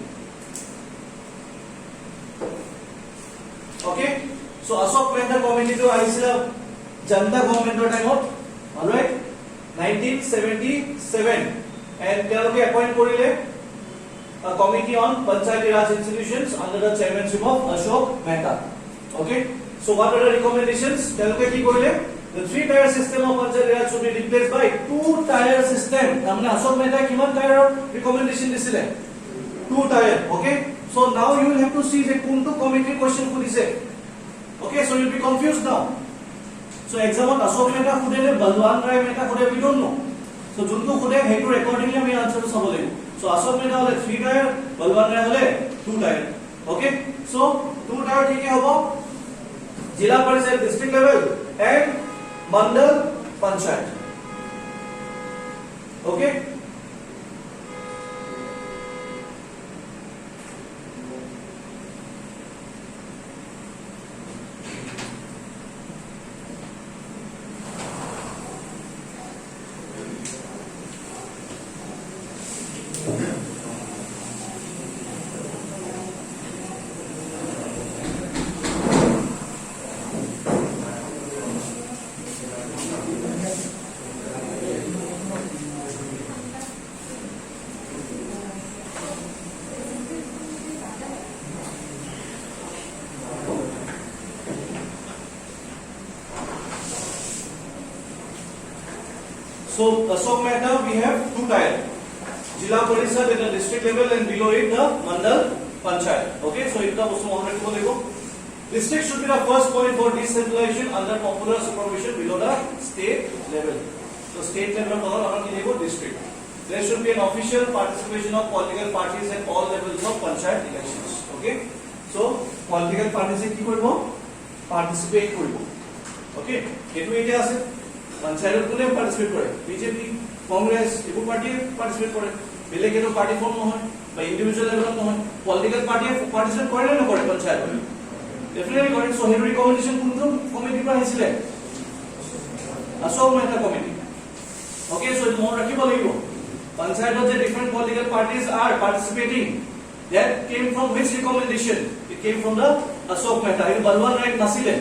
okay so Ashok Mehta committee to aisila Janta government time of all right 1977 and তেওঁলোকে appoint কৰিলে a committee on Panchayati Raj institutions under the chairmanship of Ashok Mehta. Okay. So what are the recommendations? তেওঁলোকে কি কৰিলে? The 3-tier system of Panchayati Raj should be replaced by 2-tier system. তাৰমানে Ashok Mehta কিমান tier recommendation দিছিলে? 2-tier. Okay. So now you will have to see যে কোনটো committee question সুধিছে. Okay. So you will be confused now. So exam to Ashok Mehta সুধে নে Balwan Rai Mehta সুধে we don't know. So যোনটো সুধে সেইটো accordingly আমি answer চাব লাগিব. So Ashok Mehta hole 3-tier, Balwan Rai hole 2-tier. Okay. So 2-tier ठीक है होगा जिला परिषद district level and mandal panchayat. Okay. So Ashok Mehta we have 2-tier Jila Parishad at the district level and below it the Mandal Panchayat. Okay, so it was district should be the first point for decentralization under popular supervision below the state level. So state level district. There should be an official participation of political parties at all levels of Panchayat elections. Okay, so political parties ki koribo participate koribo. Okay, etu ete ase Panchayat kone participate kore BJP Congress ebu party participate kore bele keto party form no hoy ba individual level no hoy political party participate kore na kore Panchayat definitely kore so here recommendation kuntu committee pa hisile Ashok Mehta committee okay so more rakhibo lagibo Panchayat je different political parties are participating that came from which recommendation it came from the Ashok Mehta in Balwan Rai nasile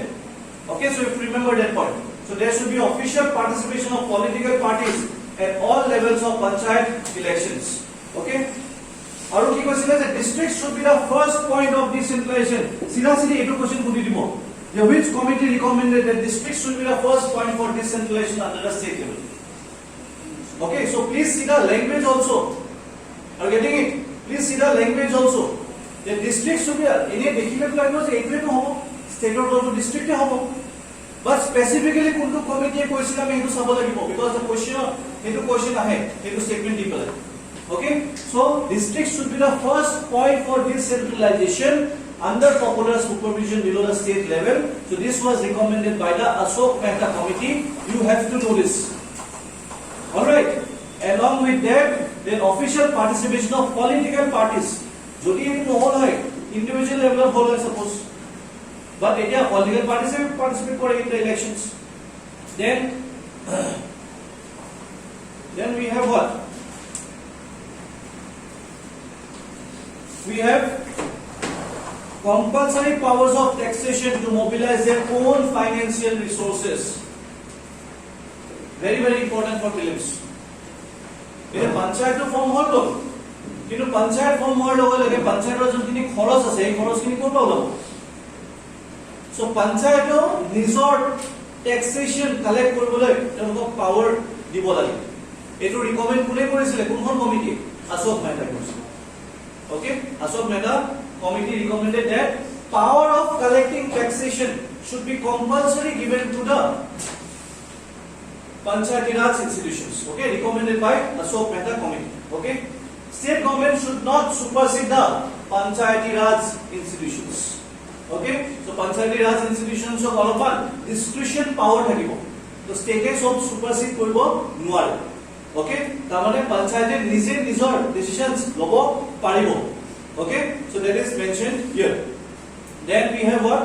okay so if you remember that point. So there should be official participation of political parties at all levels of panchayat elections. Okay? Aru ki koisile that district should be the first point of decentralization. Sida sidi etu question pudi dibo. The which committee recommended that district should be the first point for decentralization under the state level. Okay, so please see the language also. Are you getting it? Please see the language also. The district should be ene dekhile language etu to hobo. State or to district e hobo. But specifically kuntu committee question ami etu sabo lagibo because the question ahe etu statement people okay so district should be the first point for decentralization under popular supervision below the state level. So this was recommended by the Ashok Mehta committee. You have to know this. All right, along with that then official participation of political parties jodi etu no hoy individual level of hoy suppose but India political parties participate in the elections. Then we have what? We have compulsory powers of taxation to mobilize their own financial resources. Very very important for prelims. Ene panchayat form hol to kintu panchayat form hol log lage panchayat ro joni kharos ase ei kharos kini korba olabo. So panchayat nizor taxation collect koribole elok power dibo lage etu recommend kune korisile kunhon committee Ashok Mehta korisile okay Ashok Mehta committee recommended that power of collecting taxation should be compulsory given to the Panchayati Raj institutions okay recommended by Ashok Mehta committee okay state government should not supersede the Panchayati Raj institutions. Okay, so Panchayati Raj institutions of অলপমান discretion power থাকিব. So state সব supersede কৰিব নোৱাৰে. Okay, তাৰমানে পঞ্চায়তে নিজে নিজৰ decisions লব পাৰিব. Okay, so that is mentioned here. Then we have what?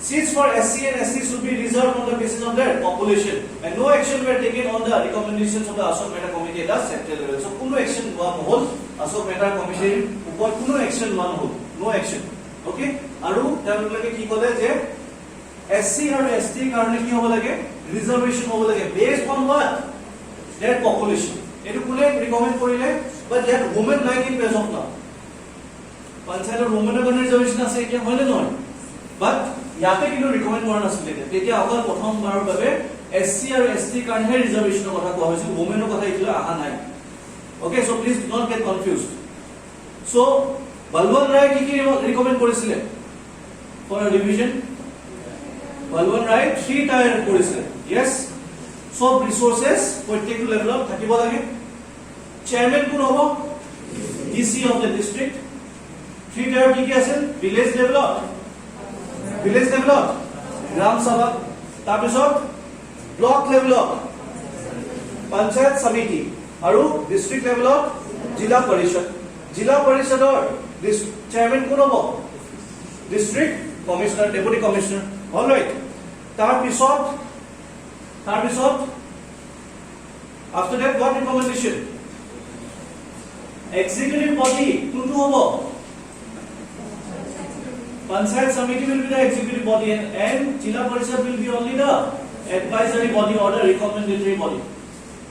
Seats for SC and ST should be reserved on the basis of their population, and no action were taken on the recommendations of the Ashok Mehta Committee at the central level. So, কোনো action লোৱা নহল. Ashok Mehta Committee ওপৰত কোনো action লোৱা নহল. No action. Okay, আৰু তেওঁলোকে কি ক'লে যে SC আৰু ST কাৰণে কি হ'ব লাগে? Reservation হ'ব লাগে based on what? Their population. এটো কোনে ৰিকমেন্ড কৰিলে? But that women like in present now. পঞ্চায়তৰ womenৰ কাৰণে reservation আছে এতিয়া হয়নে নহয়? But ইয়াতে কিন্তু ৰিকমেন্ড কৰা নাছিল তেতিয়া অকল প্ৰথমবাৰৰ বাবে SC আৰু ST কাৰণে ৰিজাৰ্ভেশনৰ কথা কোৱা হৈছিল ওমেনৰ কথা এতিয়া আহা নাই okay so please do not get confused so Balwant Rai কি ৰিকমেন্ড কৰিছিলে for revision Balwant Rai 3 tier কৰিছিলে yes সব ৰিসোৰ্সেস প্ৰত্যেকটো লেভেলত থাকিব লাগে চেয়াৰম্যান কোন হ'ব DC of the district 3 tyre কি আছে village develop Village develop, Gram Sabha, তাৰপিছত block level of Panchayat Samiti, আৰু district level of Jila Parishad. Jila Parishadৰ chairman কোন হ'ব? District Commissioner, Deputy Commissioner. All right. তাৰপিছত after that what recommendation? Executive body কোনটো হ'ব? Panchayat Samiti will be the executive body and Jila Parishad will be only the advisory body or the recommendatory body.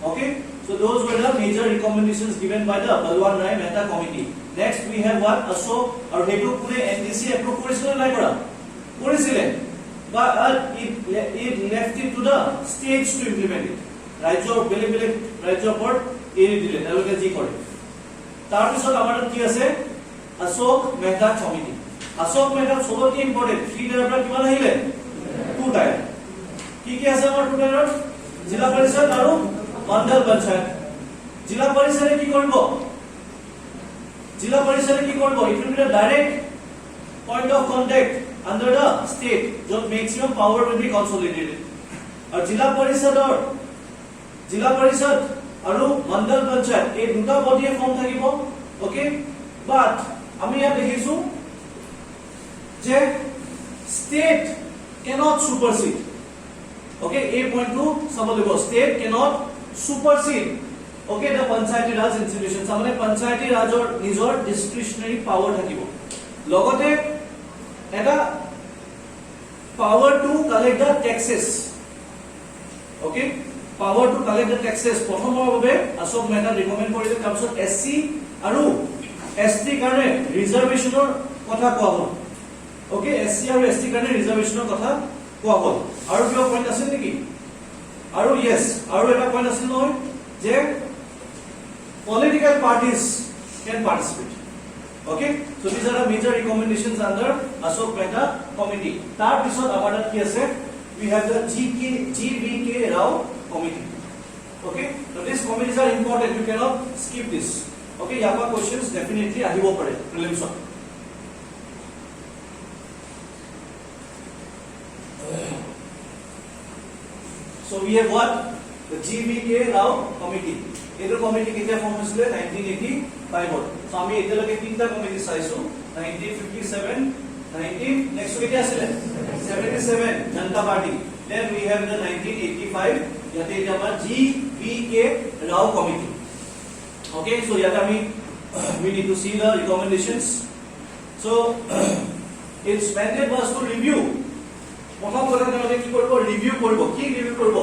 Okay, so those were the major recommendations given by the Balwant Rai Mehta Committee. Next we have what Ashok or Hetu Pune NDC approve korisile nai kora korisile but it left it to the states to implement it. Rajyor bele rajyor board eri dile taloke ji kore tar pisot amar ki ase Ashok Mehta Committee. Ashok Mehta সবতকৈ important 3 tyre পৰা কিমান আহিলে 2 tyre কি আছে আমাৰ 2 tyre জিলা পৰিষদ আৰু মণ্ডল পঞ্চায়ত জিলা পৰিষদে কি কৰিব it will be the direct point of contact under the state য'ত maximum power will be consolidated আৰু জিলা পৰিষদ আৰু মণ্ডল পঞ্চায়ত এই দুটা বডিয়ে ফৰ্ম থাকিব ওকে বাট আমি ইয়াত দেখিছো যে state cannot supersede okay a point to sabolibo state cannot supersede okay the panchayati raj institution samane panchayati rajor nijor discretionary power thakibo logote eta power to collect the taxes okay power to collect the taxes prothomor babe Ashok Mehta recommend korile tarpisot SC aru ST karone reservationor kotha koa hol okay SC আৰু ST কাৰণে ৰিজাৰ্ভেশনৰ কথা কোৱা হ'ল আৰু কিবা point আছে নেকি আৰু yes আৰু এটা পইণ্ট আছে নহয় যে political parties can participate okay so these are the major recommendations under Ashok Mehta Committee তাৰ পিছত আমাৰ কি আছে we have the GVK Rao Committee okay so these committees are important you cannot skip this okay ইয়াৰ পৰা questions definitely আহিব পাৰে prelims So we have what? The GVK Rao Committee. This committee ketia form hoisile 1985 So ami etilage tinta committee saisu 1957 19 next ketia asile 77 Janata Party. Then we have the 1985 yate eta amar GVK Rao Committee. Okay so yata we need to see the recommendations. So its mandate was to review প্ৰথম কথা তেওঁলোকে কি কৰিব review কৰিব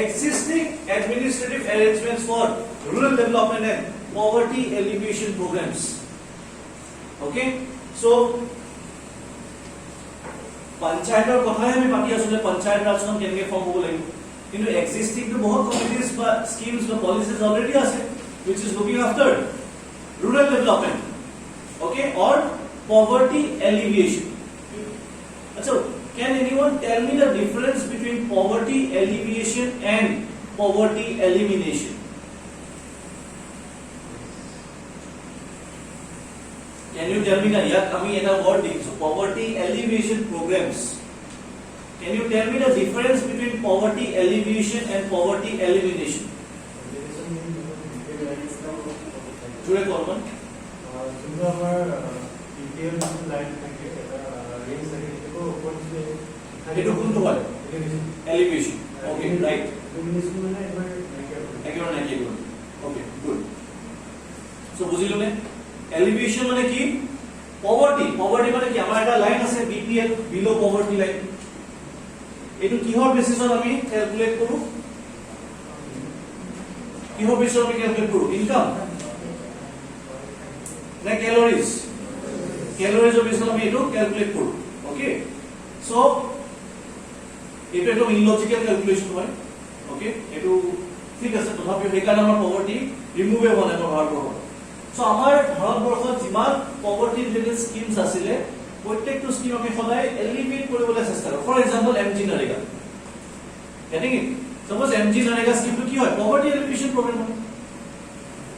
existing administrative arrangements for rural development and poverty alleviation programs okay so পঞ্চায়তৰ কথাই আমি পাতি আছিলে পঞ্চায়ত ৰাজখন কেনেকৈ ফৰ্ম হ'ব লাগিব কিন্তু existing to বহুত committees বা schemes বা policies already আছে which is looking after rural development okay or poverty alleviation achha can anyone tell me the difference between poverty alleviation and poverty elimination can you tell me that yet kami eta word so poverty alleviation programs can you tell me the difference between poverty alleviation and poverty elimination জোৰে কলমান যোনটো আমাৰ EPL line থাকে এটা range থাকে সেইটো ওপৰত যে সেইটো কোনটো হয় এলিভেশন ওকে ৰাইট এলিভেশন মানে একেবাৰে নাইকিয়া কৰিব ওকে গুড সো বুজিলো নে এলিভেশন মানে কি পভাৰ্টি মানে কি আমাৰ এটা লাইন আছে বিপিএল বিলো পভাৰ্টি লাইন এটো কিহৰ বেসিছত আমি ক্যালকুলেট কৰো কিহৰ বেসিছত আমি ক্যালকুলেট কৰো ইনকাম না ক্যালোৰিজ ক্যালোৰিজৰ বেসিছত আমি এটো ক্যালকুলেট কৰো ওকে সো এটো এটা ইলজিক্যাল ক্যালকুলেশন হয় ওকে এটো ঠিক আছে তথাপিও সেইকাৰণে আমাৰ পভাৰ্টি ৰিমুভেবল হয় ভাৰতবৰ্ষত সো আমাৰ ভাৰতবৰ্ষত যিমান পভাৰ্টি ৰিলেটেড স্কিমছ আছিলে প্ৰত্যেকটো স্কিম আমি সদায় এলিমিনেট কৰিবলৈ চেষ্টা কৰো for example MG NREGA getting it suppose MG NREGA স্কিমটো কি হয় পভাৰ্টি এলিমিনেশন প্ৰগ্ৰাম হয়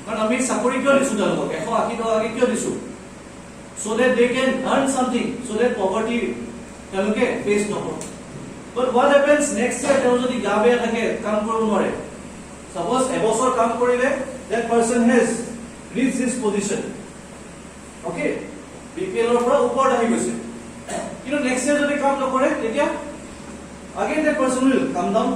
কাৰণ আমি চাকৰি কিয় দিছো তেওঁলোকক 180 টকাকে কিয় দিছো so that they can earn something so that poverty তেওঁলোকে ফেস নকৰে but what happens next year তেওঁ যদি গা বেয়া থাকে কাম কৰিব নোৱাৰে suppose এবছৰ কাম কৰিলে that person has reached this position okay BPL ৰ পৰা ওপৰত আহি গৈছে কিন্তু নেক্সট ইয়াৰ যদি কাম নকৰে তেতিয়া again that person will come down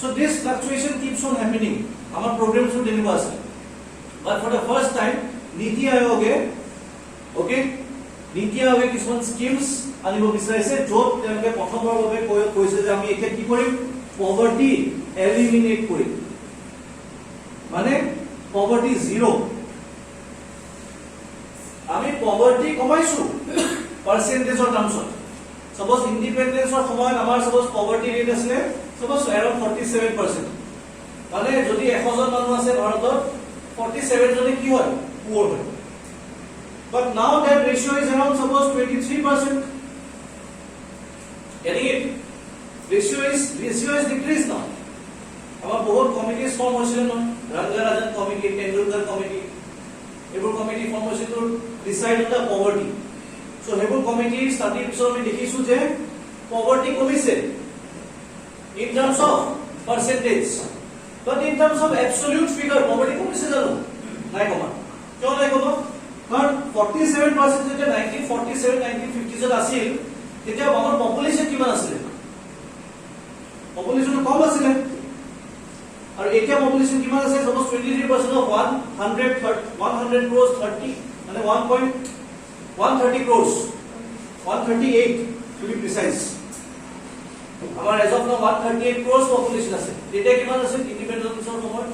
so this fluctuation keeps on happening our programs will deliver us but for the first time নীতি আয়োগে okay নীতি আয়োগে কিছুমান স্কিমছ আনিব বিচাৰিছে য'ত তেওঁলোকে প্ৰথমবাৰৰ বাবে কৈছে যে আমি এতিয়া কি কৰিম পভাৰ্টি এলিমিনেট কৰিম মানে পভাৰ্টি জিৰো আমি পভাৰ্টি কমাইছো পাৰ্সেন্টেজৰ টাৰ্মছত সাপোজ ইন্ডিপেন্ডেন্সৰ সময়ত আমাৰ সাপোজ পভাৰ্টি ৰেট আছিল সাপোজ around 47% মানে যদি 100 জন মানুহ আছে ভাৰতত 47 জনে কি হয় poor হয় but now that ratio is around suppose 23% getting it ratio is decreased now our board committees form হৈছিল ন Rangarajan committee Tendulkar committee এইবোৰ কমিটি ফৰ্ম হৈছে to decide on the poverty so সেইবোৰ কমিটি ষ্টাডি পিছত আমি দেখিছো যে poverty কমিছে in terms of percentage but in terms of absolute figure poverty কমিছে জানো নাই কমা কিয় নাই কমা কাৰণ 47% যেতিয়া 1947 1950 ত আছিল তেতিয়া আমাৰ পপুলেশন কিমান আছিল পপুলেশন কম আছিল আৰু এতিয়া পপুলেশন কিমান আছে suppose 23% of 100 crores 30 মানে 1.130 crores 138 to be precise আমাৰ as of now 138 crores population আছে তেতিয়া কিমান আছে ইন্ডিপেন্ডেন্সৰ সময়ত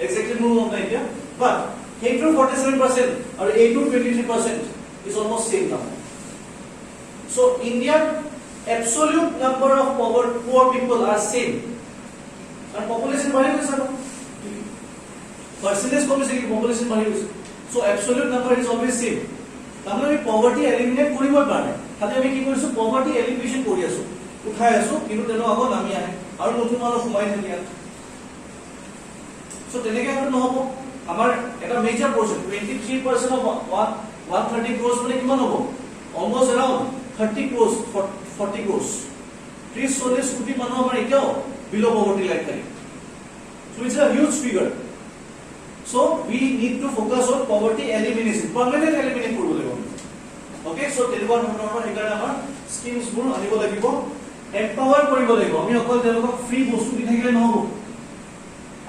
exactly move on idea but H2 47% or A2 23% is almost same now. So India absolute number of poor people are same. And population bari hoise na. Percentage komise ki population bari hoise. So absolute number is always same. Tamle ami poverty eliminate koribo parne. Khali ami ki korisu poverty elimination kori asu. Uthai asu kintu teno ago nami ahe. Aru notun manu sumai thaki asu. So teneke aru nohobo. আমাৰ এটা major portion 23% of 130 crores মানে কিমান হ'ব almost around 30 crores 40 crores 30-40 কোটি মানুহ আমাৰ এতিয়াও below poverty line থাকে so it's a huge figure so we need to focus on poverty elimination permanent eliminate কৰিব লাগিব okay so তেনেকুৱা ধৰণৰ সেইকাৰণে আমাৰ স্কিমছ বোৰ আনিব লাগিব এম্পাৱাৰ কৰিব লাগিব আমি অকল তেওঁলোকক ফ্ৰী বস্তু দি থাকিলে নহব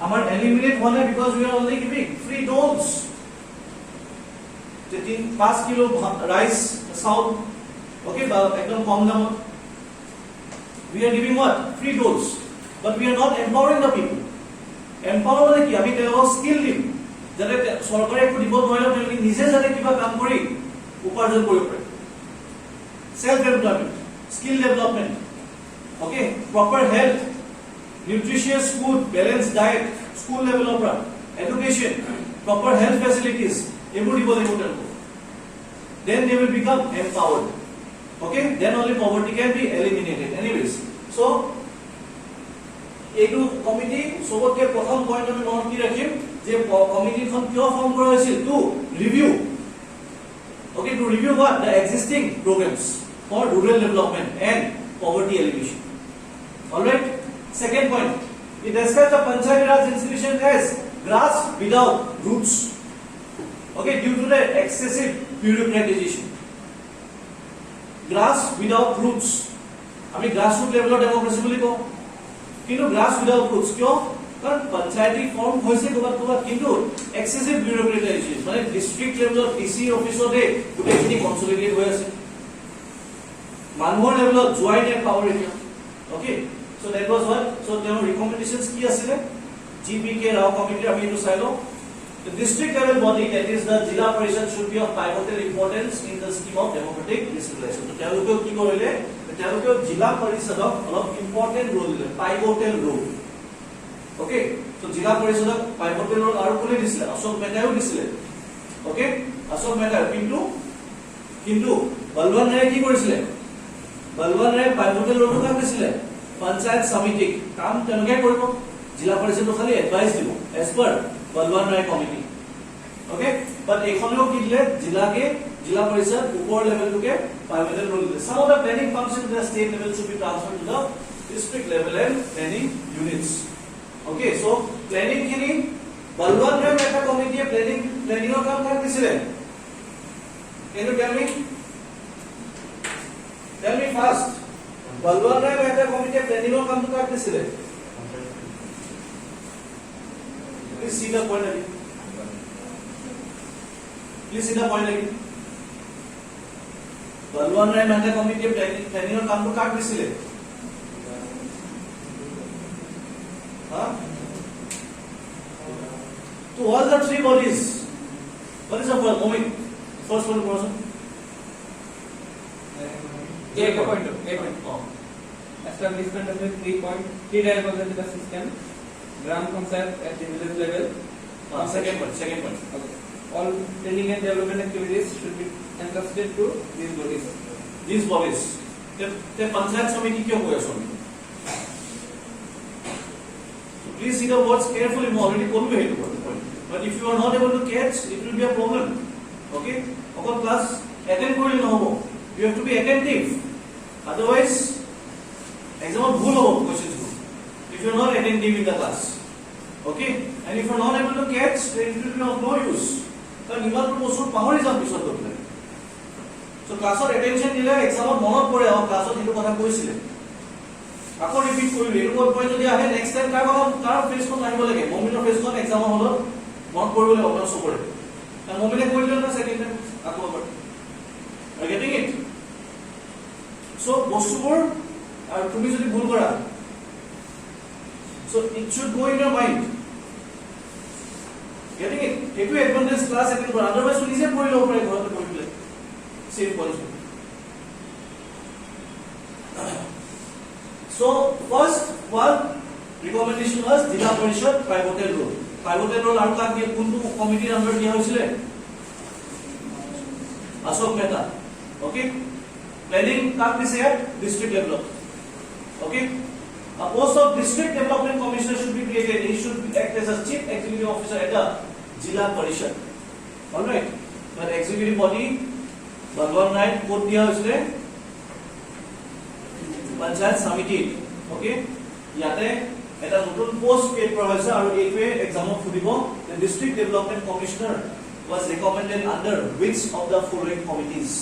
Our eliminate one because we are only giving free doles. 5 kilo rice, south, okay, ekdom kom dam. We are giving what? Free doles, but we are not empowering the people. Empower মানে কি আমি তেওঁলোকক skill দিম যাতে চৰকাৰে একো দিব নোৱাৰিলে তেওঁলোকে নিজে যাতে কিবা কাম কৰি উপাৰ্জন কৰিব পাৰে self development skill development okay proper health nutritious food balanced diet school level of education proper health facilities everybody will then they will become empowered okay then only poverty can be eliminated anyways so etu committee sobotke prothom point ami note ki rakhim je committee khon kyo form kora hoisil to review okay to review what the existing programs for rural development and poverty elimination all right Second point, it describes the Panchayat Raj institution as grass without roots. Okay, due to the excessive bureaucratization. Grass without roots. আমি grassroot level democracy বুলি কওঁ কিন্তু grass without roots কিয় কাৰণ panchayati form হৈছে ক'বাত কিন্তু excessive bureaucratization মানে district level DC অফিচতে গোটেইখিনি কনসলিডেট হৈ আছে মানুহৰ লেভেলত জোৱাই নাই পাৱাৰ এতিয়া okay so that was what so their recommendations কি আছিল GPK Rao committee আমি এটো চাই লও the district level body that is the Jila Parishad should be of pivotal importance in the scheme of democratic decentralization so তেওঁলোকে কি কৰিলে তেওঁলোকে জিলা পৰিষদক অলপ ইম্পৰ্টেন্ট ৰোল দিলে পাইভটেল ৰোল ওকে so জিলা পৰিষদক পাইভটেল ৰোল আৰু কোনে দিছিলে অশোক মেহতাও দিছিলে ওকে অশোক মেহতা কিন্তু বলৱান ৰায় কি কৰিছিলে বলৱান ৰায় পাইভটেল ৰোল কাক দিছিলে পঞ্চায়ত সমিতিক কাম তেওঁলোকে কৰিব জিলা পৰিষদক খালি এডভাইস দিব as per Balwant Rai committee okay but এখনেও কি দিলে জিলা পৰিষদ উপৰ লেভেলটোকে pivotal role some of the planning functions at the state level should be transferred to the district level and planning units okay so planning kini balwan ray mehta committee planning or kaam kar disile can you tell me fast balwan ray mehta committee planning or kaam kar disile please see the point again बलवान राय Mehta committee planning और काम को काट दिसिले हां to all the three bodies what is the moment first one person एक point establishment of the 3 dialogue system gram panchayat at the village level second point okay. all training and development activities should be entrusted to these bodies the panchayat samiti kyo hoya sami so please see the words carefully I already told you here but if you are not able to catch it will be a problem okay okor class attend korile no hobo you have to be attentive otherwise exam bhul hobo questions if you are not attentive in the class okay and if you are not able to catch then it will be of no use কাৰণ ইমান বস্তু পাহৰি যাম পিছত গলে so ক্লাছৰ attention দিলে এক্সামত মনত পৰে আৰু ক্লাছত হেতু কথা কৈছিলে আকৌ ৰিপিট কৰিলে এটো পইণ্ট যদি আহে নেক্সট টাইম তাৰ ফেছখন আহিব লাগে মমিনৰ ফেছখন এক্সামৰ হলত মনত পৰিবলৈ অপচন সপৰে আৰু মমিনে কৰিলে না সেকেন্ড টাইম আকৌ এবাৰ are getting it so বস্তুবোৰ আৰু তুমি যদি ভুল কৰা so it should go in your mind getting it if you advantage class attend kora otherwise you easy pori lo pare ghorte pori le same policy so first one recommendation was Jila Parishad pivotal role aru ka diye kuntu committee under diya hoisile Ashok Mehta okay planning ka dise district level okay a post of district development commissioner should be created he should act as a chief executive officer at the Jila Parishad all right but executive body Bhagwan Rai code diya hoisile panchayat samiti okay yate eta notun post create kora hoise aru ekwe exam of fudibo the district development commissioner was recommended under which of the following committees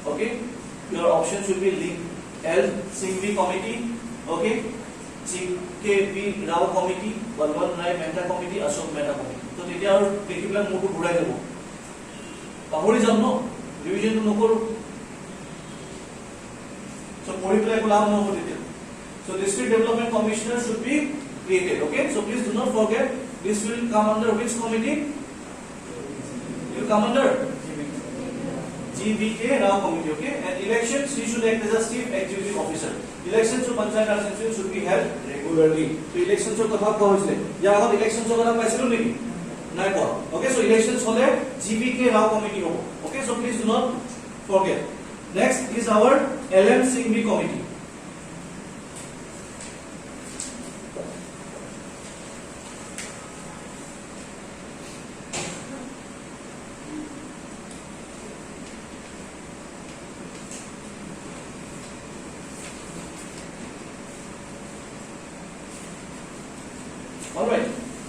okay your option should be link L Singhvi committee okay GKP Rao committee Balwan Rai Mehta committee Ashok Mehta committee to তেতিয়া আৰু দেখিবলা মোটো ঘুৰাই যাব পাহৰি যাম ন revision নকৰো so পঢ়ি পেলাই কোলা নহব তেতিয়া so district development commissioner should be created okay so please do not forget this will come under which committee it will come under GBK Rao committee okay and elections he should act as a chief executive officer elections to panchayat raj sanchal should be held regularly so elections or কথা কোৱা হৈছিলে ya আগত elections কথা পাইছিলো নেকি নাই কোৱা okay so elections hole GBK Rao committee hobo okay so please do not forget next is our LM Singhvi committee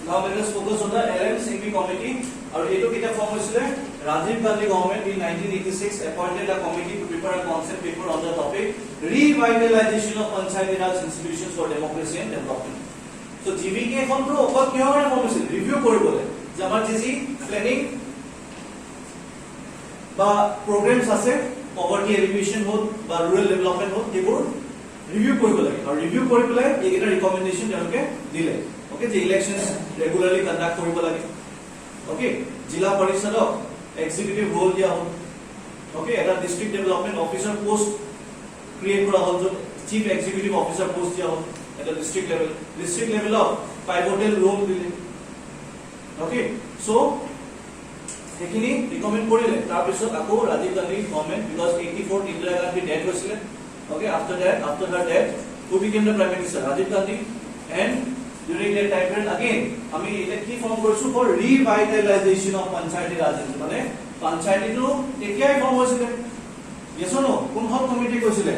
Now let us focus on the LM Singhvi committee. और ये तो कितना फॉर्म हुआ Rajiv Gandhi government in 1986 appointed a committee to prepare a concept paper on the topic revitalization of panchayati raj institutions for democracy and development. So GVK এখন তো অকল কি হয় ফর্ম হইছিল রিভিউ কৰিবলে যে আমাৰ যি প্ল্যানিং বা প্ৰোগ্ৰামস আছে পভাৰ্টি এলিমিনেশন হোক বা ৰুৰাল ডেভেলপমেন্ট হোক এবোৰ ৰিভিউ কৰিব লাগে আৰু ৰিভিউ কৰি পেলাই এইটা ৰিকমেন্ডেশন তেওঁলোকে দিলে ওকে যে ইলেকশনস ৰেগুলাৰলি কন্ডাক্ট কৰিব লাগে ওকে জিলা পৰিষদক এক্সিকিউটিভ ৰোল দিয়া হ'ল ওকে এটা district development officer post create কৰা হ'ল য'ত চিফ এক্সিকিউটিভ অফিসার পোস্ট দিয়া হ'ল এটা ডিস্ট্রিক্ট লেভেলত পাইভটেল রোল দিলে ওকে সো সেইখিনি ৰিকমেন্ড কৰিলে তাৰ পিছত আকৌ Rajiv Gandhi government because 84 Indira Gandhi death হৈছিলে okay after her death who became the prime minister Rajiv Gandhi and during that time period again আমি এটা কি ফর্ম কৰিছো for revitalization of panchayati raj মানে panchayati to তেতিয়াই ফৰ্ম হৈছিল yes or no কোনখন committee কৈছিলে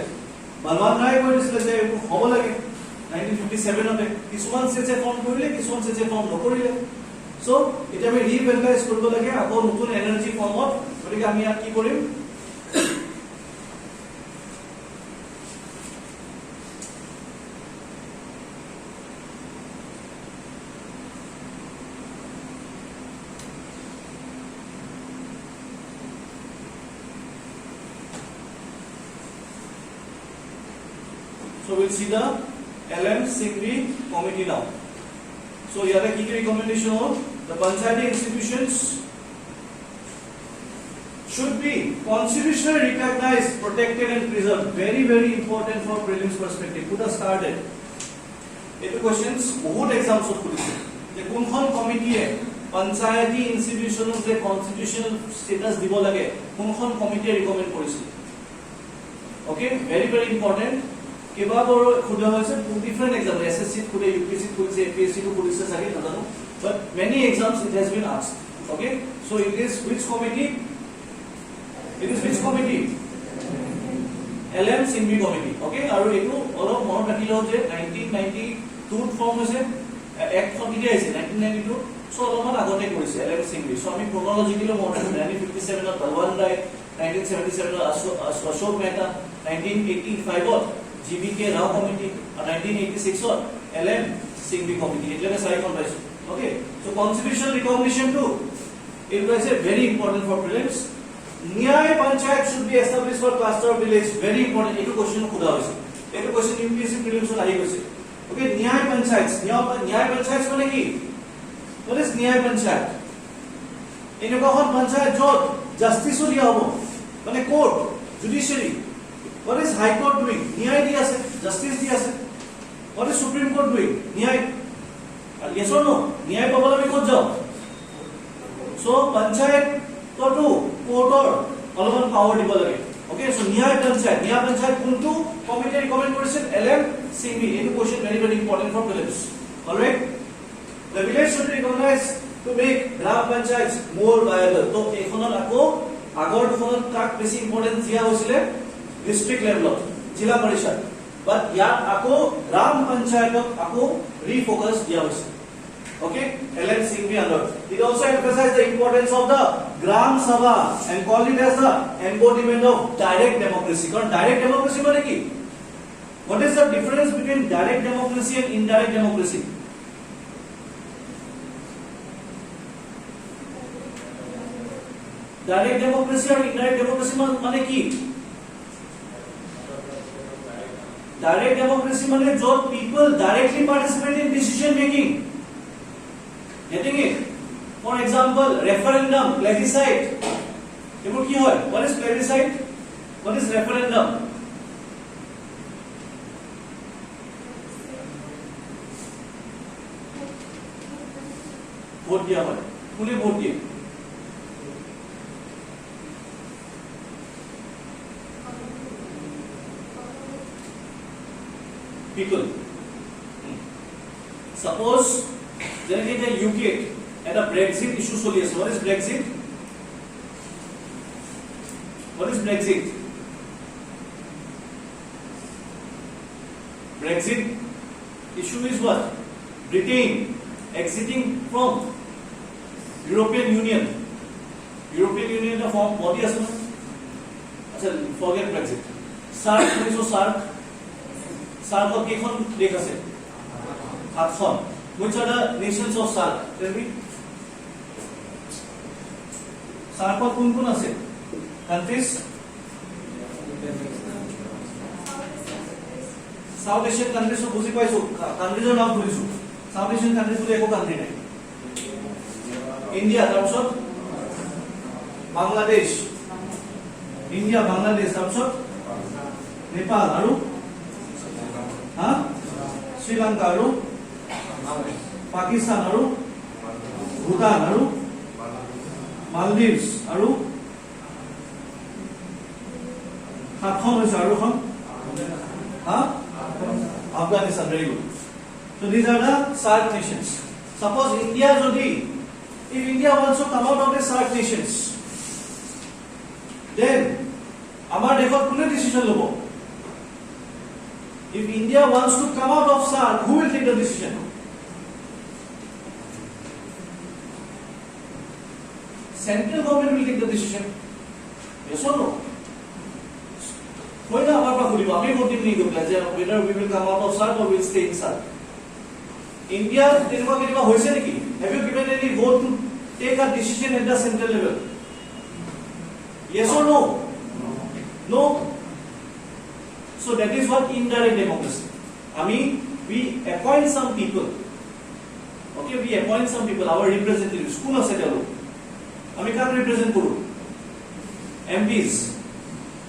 বলৱান ৰায় কৈছিলে যে হ'ব লাগে 1957 তে কিছুমান সেছে ফৰ্ম কৰিলে কিছুমান সেছে ফৰ্ম নকৰিলে সো এটা আমি ৰিভেলাইজ কৰিব লাগে আকৌ নতুন এনাৰ্জি ফৰ্মত গতিকে আমি ইয়াত কি কৰিম So we'll see the LM Singhvi committee now. So here the key recommendation of the panchayati institutions should be constitutionally recognized, protected and preserved. Very very important for prelims perspective. Put a start there. Eight questions বহুত exams of খুলিছে যে কোনখন কমিটিয়ে panchayati institutions যে constitutional status দিব লাগে কোনখন কমিটিয়ে ৰিকমেন্ড কৰিছিল ওকে very very important কেবাবাৰ খুদা হৈছে ডিফারেন্ট এক্সাম এসএসসি খুদে ইউপিএসসি খুদে এপিএসসি কো পুলিশ সাগে নাজানো but many exams it has been asked okay so it is which committee LM Singhvi committee okay আৰু এটো অলপ মনত ৰাখিলো যে 1992 ফৰ্ম হৈছে এক্ট কমিটি আছে 1992 সো অলপমান আগতে কৰিছে LM Singhvi সো আমি ক্ৰনোলজিক্যালি মনত ৰাখিলো 1957 ত বলৱান ৰায় 1977 ত অশোক মেহতা 1985 ত GVK Rao committee and 1986 on LM Singhvi committee એટલે કે સાઈ કોણ પાઈছো okay so constitutional recognition too it was a very important for prelims Nyay panchayat should be established for cluster village very important eto question খুদা হৈছে eto question UPSC prelims আহি গৈছে okay Nyay panchayats মানে কি what is Nyay panchayat এনেকুৱা panchayat য'ত justice দিয়া হ'ব মানে court judiciary What is High Court doing? Nyay di ase, justice di ase. What is Supreme Court doing? Nyay. Yes or no? Nyay pabala mi kot jao. So panchayat to court or অলপমান power দিব লাগে. Okay, so Nyay panchayat kuntu committee recommend কৰিছে LM Singhvi. This question very important for prelims. All right. The village should be recognized to make gram panchayats more viable. তো এখনত আকৌ আগৰ দুখনত কাক বেছি ইম্পৰ্টেন্স দিয়া হৈছিলে district level of jila parishad but yat ako gram panchayat ako refocus diya hoise okay LM Singhvi under it also emphasized the importance of the gram sabha and called it as the embodiment of direct democracy because direct democracy mane ki what is the difference between direct democracy and indirect democracy direct democracy or indirect democracy mane ki Direct democracy means that people directly participate in decision making. Getting it? For example, referendum, plebiscite. What is plebiscite? What is referendum? Vote diya hoy. Kune vote diye. People. Suppose there is a UK and a Brexit issue solution. What is Brexit? What is Brexit? Brexit issue is what? Britain exiting from European Union. European Union a form body আছে না? আচ্ছা forget Brexit. SARC শুনিছো SARC? SARC ত কেইখন দেশ আছে? 7খন. Which are the nations of SARC? Tell me. SARC ত কোন কোন আছে? Countries? South Asian countries বুঝি পাইছো? Countries নাম শুনিছো? South Asian countries বুলি একো কান্ট্রি নাই. India তাৰপিছত বাংলাদেশ, ইন্ডিয়া বাংলাদেশ তাৰপিছত নেপাল আৰু শ্ৰীলংকা আৰু পাকিস্তান আৰু ভূটান আৰু মালদ্বীপছ আৰু 7খন হৈছে আৰু এখন Afghanistan. Very good. So these are the SAARC nations. Suppose India if India wants to come out of the SAARC nations, then our default kune decision lobo. If India wants to come out of SAARC, who will take the decision? Central government will take the decision. Yes or no? Whether we will come out of SAARC or we will stay in SAARC. India, have you given any vote to take a decision at the central level? Yes or no? No. So that is what indirect democracy. I mean, we appoint some people. Okay, we appoint some people, our representatives. Who knows that? I mean, can represent MPs.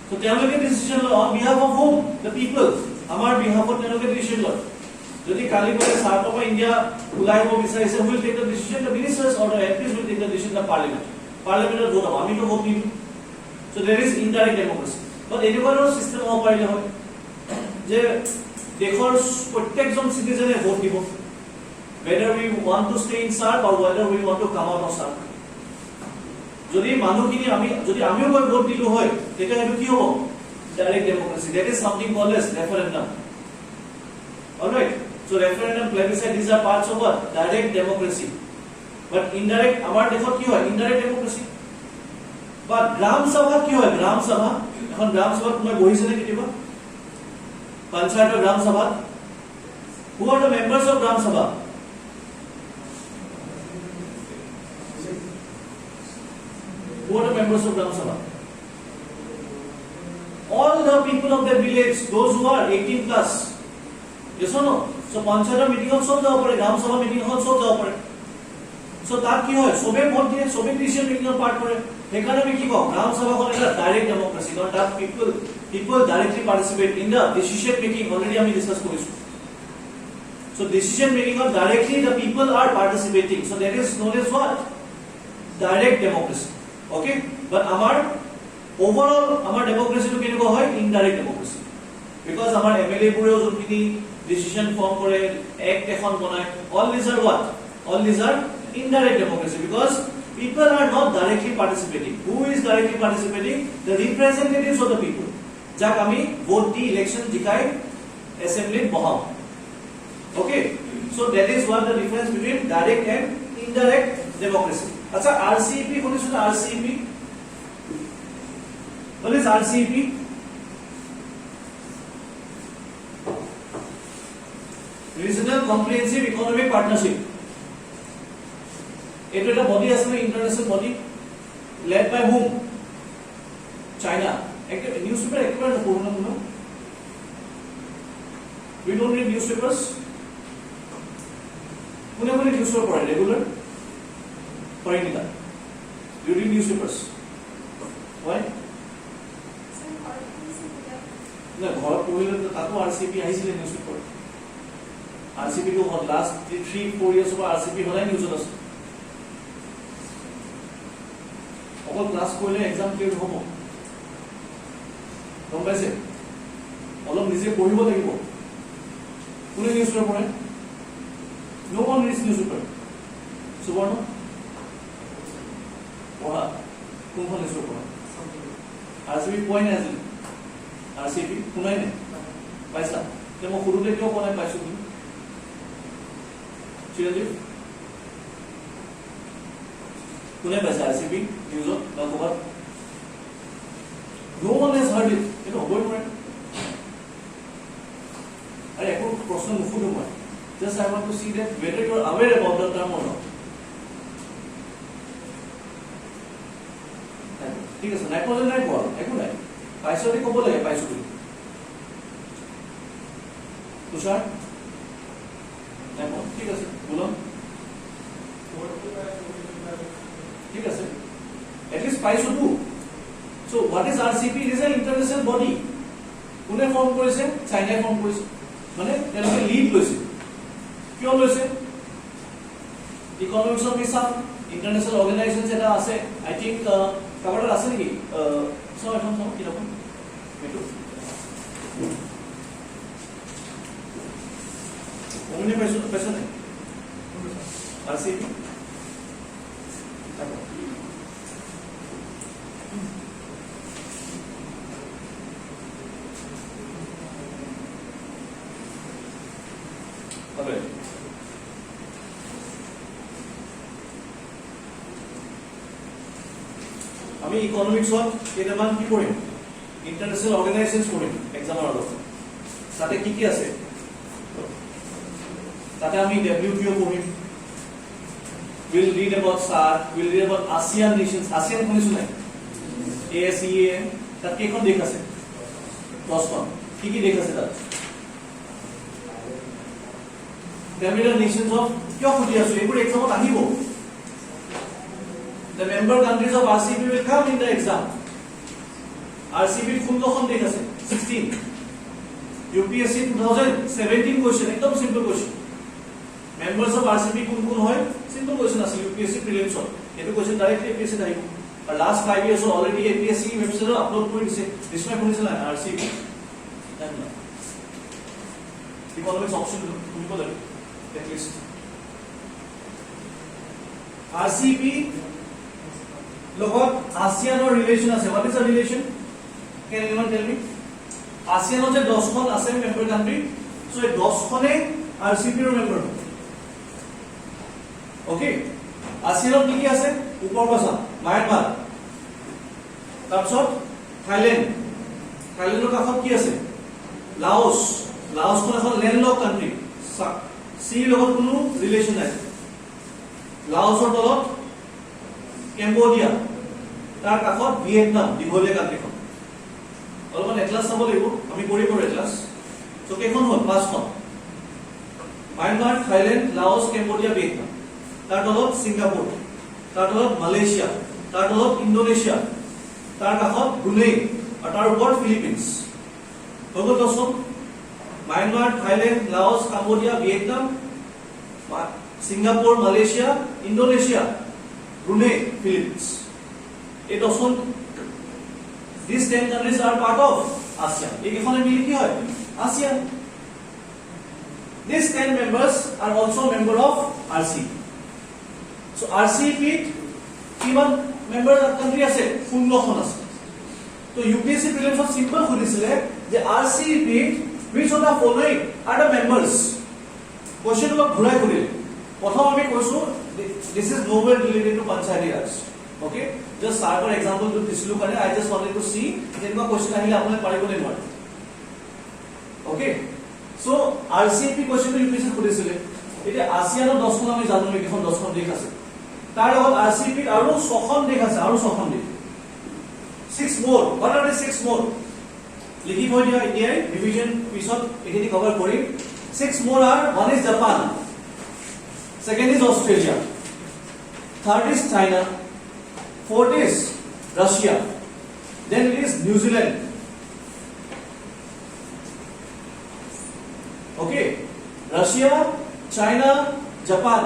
So they have a decision on behalf of whom? The people. Our behalf of they decision law. যদি কালি করে SAARC of India উলাইব বিচাৰিছে, who will take the decision? The ministers or the MPs will take the decision, the parliament. Parliament vote হ'ব, আমি তো vote নিদিওঁ. So there is indirect democracy. But এনেকুৱা system হ'ব পাৰিলে হয় যে দেশৰ প্ৰত্যেকজন citizen vote দিব, whether we want to stay in SAARC or whether we want to come out of SAARC. যদি মানুহখিনি আমিও গৈ ভোট দিলো হয়, তেতিয়া সেইটো কি হ'ব? Direct democracy. That is something called as referendum. All right. So referendum, plebiscite, these are parts of what? Direct democracy. But indirect, our default কি হয়? Indirect democracy. But Gram Sabha কি হয়? Gram Sabha, এখন Gram Sabha কোনোবাই বহিছে নে কেতিয়াবা? Panchayat Gram Sabha. Who are the members of Gram Sabha? Who are the members of Gram Sabha? All the people of the village, those who are 18 plus. Yes or no? So Panchayat meeting hall সব যাব পাৰে, Gram Sabha meeting hall সব যাব পাৰে. So তাত কি হয়? সবে ভোট দিয়ে, সবে ডিসিশন মেকিং পার্ট কৰে। সেইকাৰণে আমি কি কওঁ? Gram Sabha হ'ল এটা ডাইৰেক্ট ডেমোক্ৰেসি, কাৰণ তাত people directly participate in the decision making. Already আমি ডিসকাস কৰিছো. So decision making of directly the people are participating. So that is known as what? Direct democracy. Okay? But overall our democracy to কেনেকুৱা হয়? Indirect democracy. Because our MLA বোৰেও যোনখিনি decision form কৰে, act এখন বনায়, all these are what? All these are indirect democracy, because people are not directly participating. Who is directly participating? The representatives of the people. যাক আমি vote দি election জিকাই assembly বহাও. Okay? So that is what the difference between direct and indirect democracy. আচ্ছা, RCEP শুনিছো না? RCEP, what is RCEP? Regional Comprehensive Economic Partnership. It is a body, as an international body, led by whom? China. Newspaper expert, we don't read newspapers. Who never read newspaper regular? You read newspapers. Why? No, RCEP newspaper. RCEP to last 3-4 years of RCEP news আছে. অকল class কৰিলে exam clear হ'ব? গম পাইছে? অলপ নিজে পঢ়িব লাগিব। কোনে নিউজ পেপাৰ পঢ়ে? No one reads newspaper. Subarna পঢ়া, কোনখন নিউজ পেপাৰ পঢ়া? RCEP পোৱাই নাই আজি? RCEP শুনাই নাই? পাইছা? মই সৰুতে কিয় পোৱা নাই পাইছো? চিৰঞ্জীৱ কোনে পাইছে আৰচিপি নিউজত বা ক'ৰবাত? No one has heard it. এইটো হ'বই নোৱাৰে। আৰু একো প্ৰশ্ন নুসুধো মই। Just I want to see that whether you are aware about the term or not. ঠিক আছে, নাইট্ৰজেন নাই পোৱা, একো নাই। পাইছো বুলি ক'ব লাগে, পাইছো বুলি। তুষাৰ নাই পোৱা, ঠিক আছে, বুলন ঠিক আছে, এটলিষ্ট পাইছো তো। So what is RCP? It is an international body. কোনে ফৰ্ম কৰিছে? চাইনাই ফৰ্ম কৰিছে, মানে তেওঁলোকে লিড লৈছে। কিয় লৈছে? Economics of mission international organisation এটা আছে, আই থিংক কাবাৰ আছে নেকি? চাও এখন চাও কিতাপখন এইটো অমনি পাইছে নাই RCP? Okay. আমি ইকনমিক্সত কেইটামান কি কৰিম? ইন্টাৰনেশ্যনেল অৰ্গেনাইজেশ্যন কৰিম এক্সামৰ আগত। তাতে কি কি আছে? তাতে আমি WTO পঢ়িম, we'll read about SAARC, we'll read about ASEAN nations. ASEAN শুনিছো নাই? ASEA, তাত কেইখন দেশ আছে? 10খন। কি কি দেশ আছে তাত? Cabinet nations of কিয় সুধি আছো? এইবোৰ এক্সামত আহিব। The member countries of RCP will come in the exam. RCP কোনখন দেশ আছে? 16. UPSC 2017 question, একদম simple question. Members of RCP কোন কোন হয়? Simple question আছে UPSC prelims ত। এইটো question directly APSC আহিব। আৰু last 5 years already APSC website upload কৰি দিছে। নিশ্চয় শুনিছিল না RCP? ইকনমিক্স অপশন শুনিব লাগে at least. RCP লগত ASEANৰ ৰিলেশন আছে। What is the relation? Can anyone tell me? ASEANৰ যে 10খন আছে মেম্বাৰ কান্ট্ৰি, সো এই 10খনে RCP ৰ মেম্বাৰ হয়। ওকে, ASEANৰ কি কি আছে? ওপৰ পাছা মায়ানমাৰ, তাৰপিছত থাইলেণ্ড, থাইলেণ্ডৰ কাষত কি আছে? লাওছ, লাওছখন এখন লেণ্ডলক কান্ট্ৰি, চিৰ লগত কোনো ৰিলেশন নাই। লাওছৰ তলত কেম্বোডিয়া, তাৰ কাষত ভিয়েটনাম, দীঘলীয়া কান্ট্ৰিখন। অলপমান এটলাস চাব লাগিব, আমি কৰিব এটলাস। সো কেইখন হ'ল? 5খন। মায়ানমাৰ, থাইলেণ্ড, লাওছ, কেম্বোডিয়া, ভিয়েটনাম। তাৰ তলত ছিংগাপুৰ, তাৰ তলত মালয়েছিয়া, তাৰ তলত ইণ্ডোনেছিয়া, তাৰ কাষত ব্ৰুনেই, আৰু তাৰ ওপৰত ফিলিপিনছ। হৈ গ'ল 10খন। Myanmar, Thailand, Laos, Cambodia, Vietnam, Singapore, Malaysia, Indonesia, Brunei, Philippines. এই 10খন, these 10 countries are part of ASEAN. এইকেইখনে মিলি কি হয়? ASEAN. These 10 members are also member of RCP. So RCP কিমান মেম্বাৰ কান্ট্ৰি আছে? 16খন আছে। তো UPSC প্ৰিলিমছত সিম্পল সুধিছিলে যে RCP which of the following are the members? Question অলপ ঘূৰাই কৰিলে। প্ৰথম আমি কৈছো this is nowhere related to Panchayati Raj. Okay, just start for example to দিছিলো কাৰণে I just wanted to see যেনেকুৱা কোশ্চেন আহিলে আপুনি পাৰিব নে নোৱাৰে। Okay, so RCP কোশ্চেনটো UPSC সুধিছিলে। এতিয়া ASEANৰ 10খন আমি জানো এইখন 10খন দেশ আছে। তাৰ লগত RCP আৰু 6খন দেশ আছে, আৰু 6খন দেশ। 6 more. What are the 6 more? লিখি থৈ দিয়া এতিয়াই, ডিভিজন পিছত এখিনি কভাৰ কৰিম। 6 more are: one is Japan, second is Australia, third is China, fourth is Russia, then it is New Zealand. Okay, Russia, China, Japan,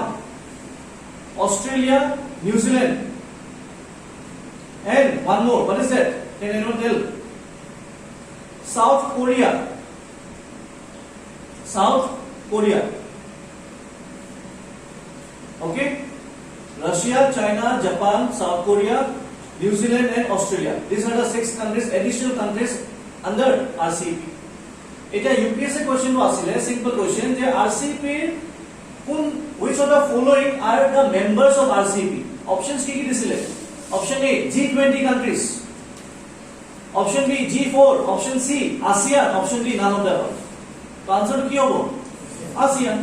Australia, New Zealand, and one more. What is that? Can anyone tell? South Korea. South Korea. Okay, Russia, China, Japan, South Korea, New Zealand, and Australia. These are the 6 countries, additional countries under RCP. It is UPSC question was a simple question. The RCP, which of the following are the members of RCP? Options কি দিছিলে? Option A G20 countries. Option B G4, Option C ASEAN, Option D none of the above. তো answer কি হ'ব? ASEAN.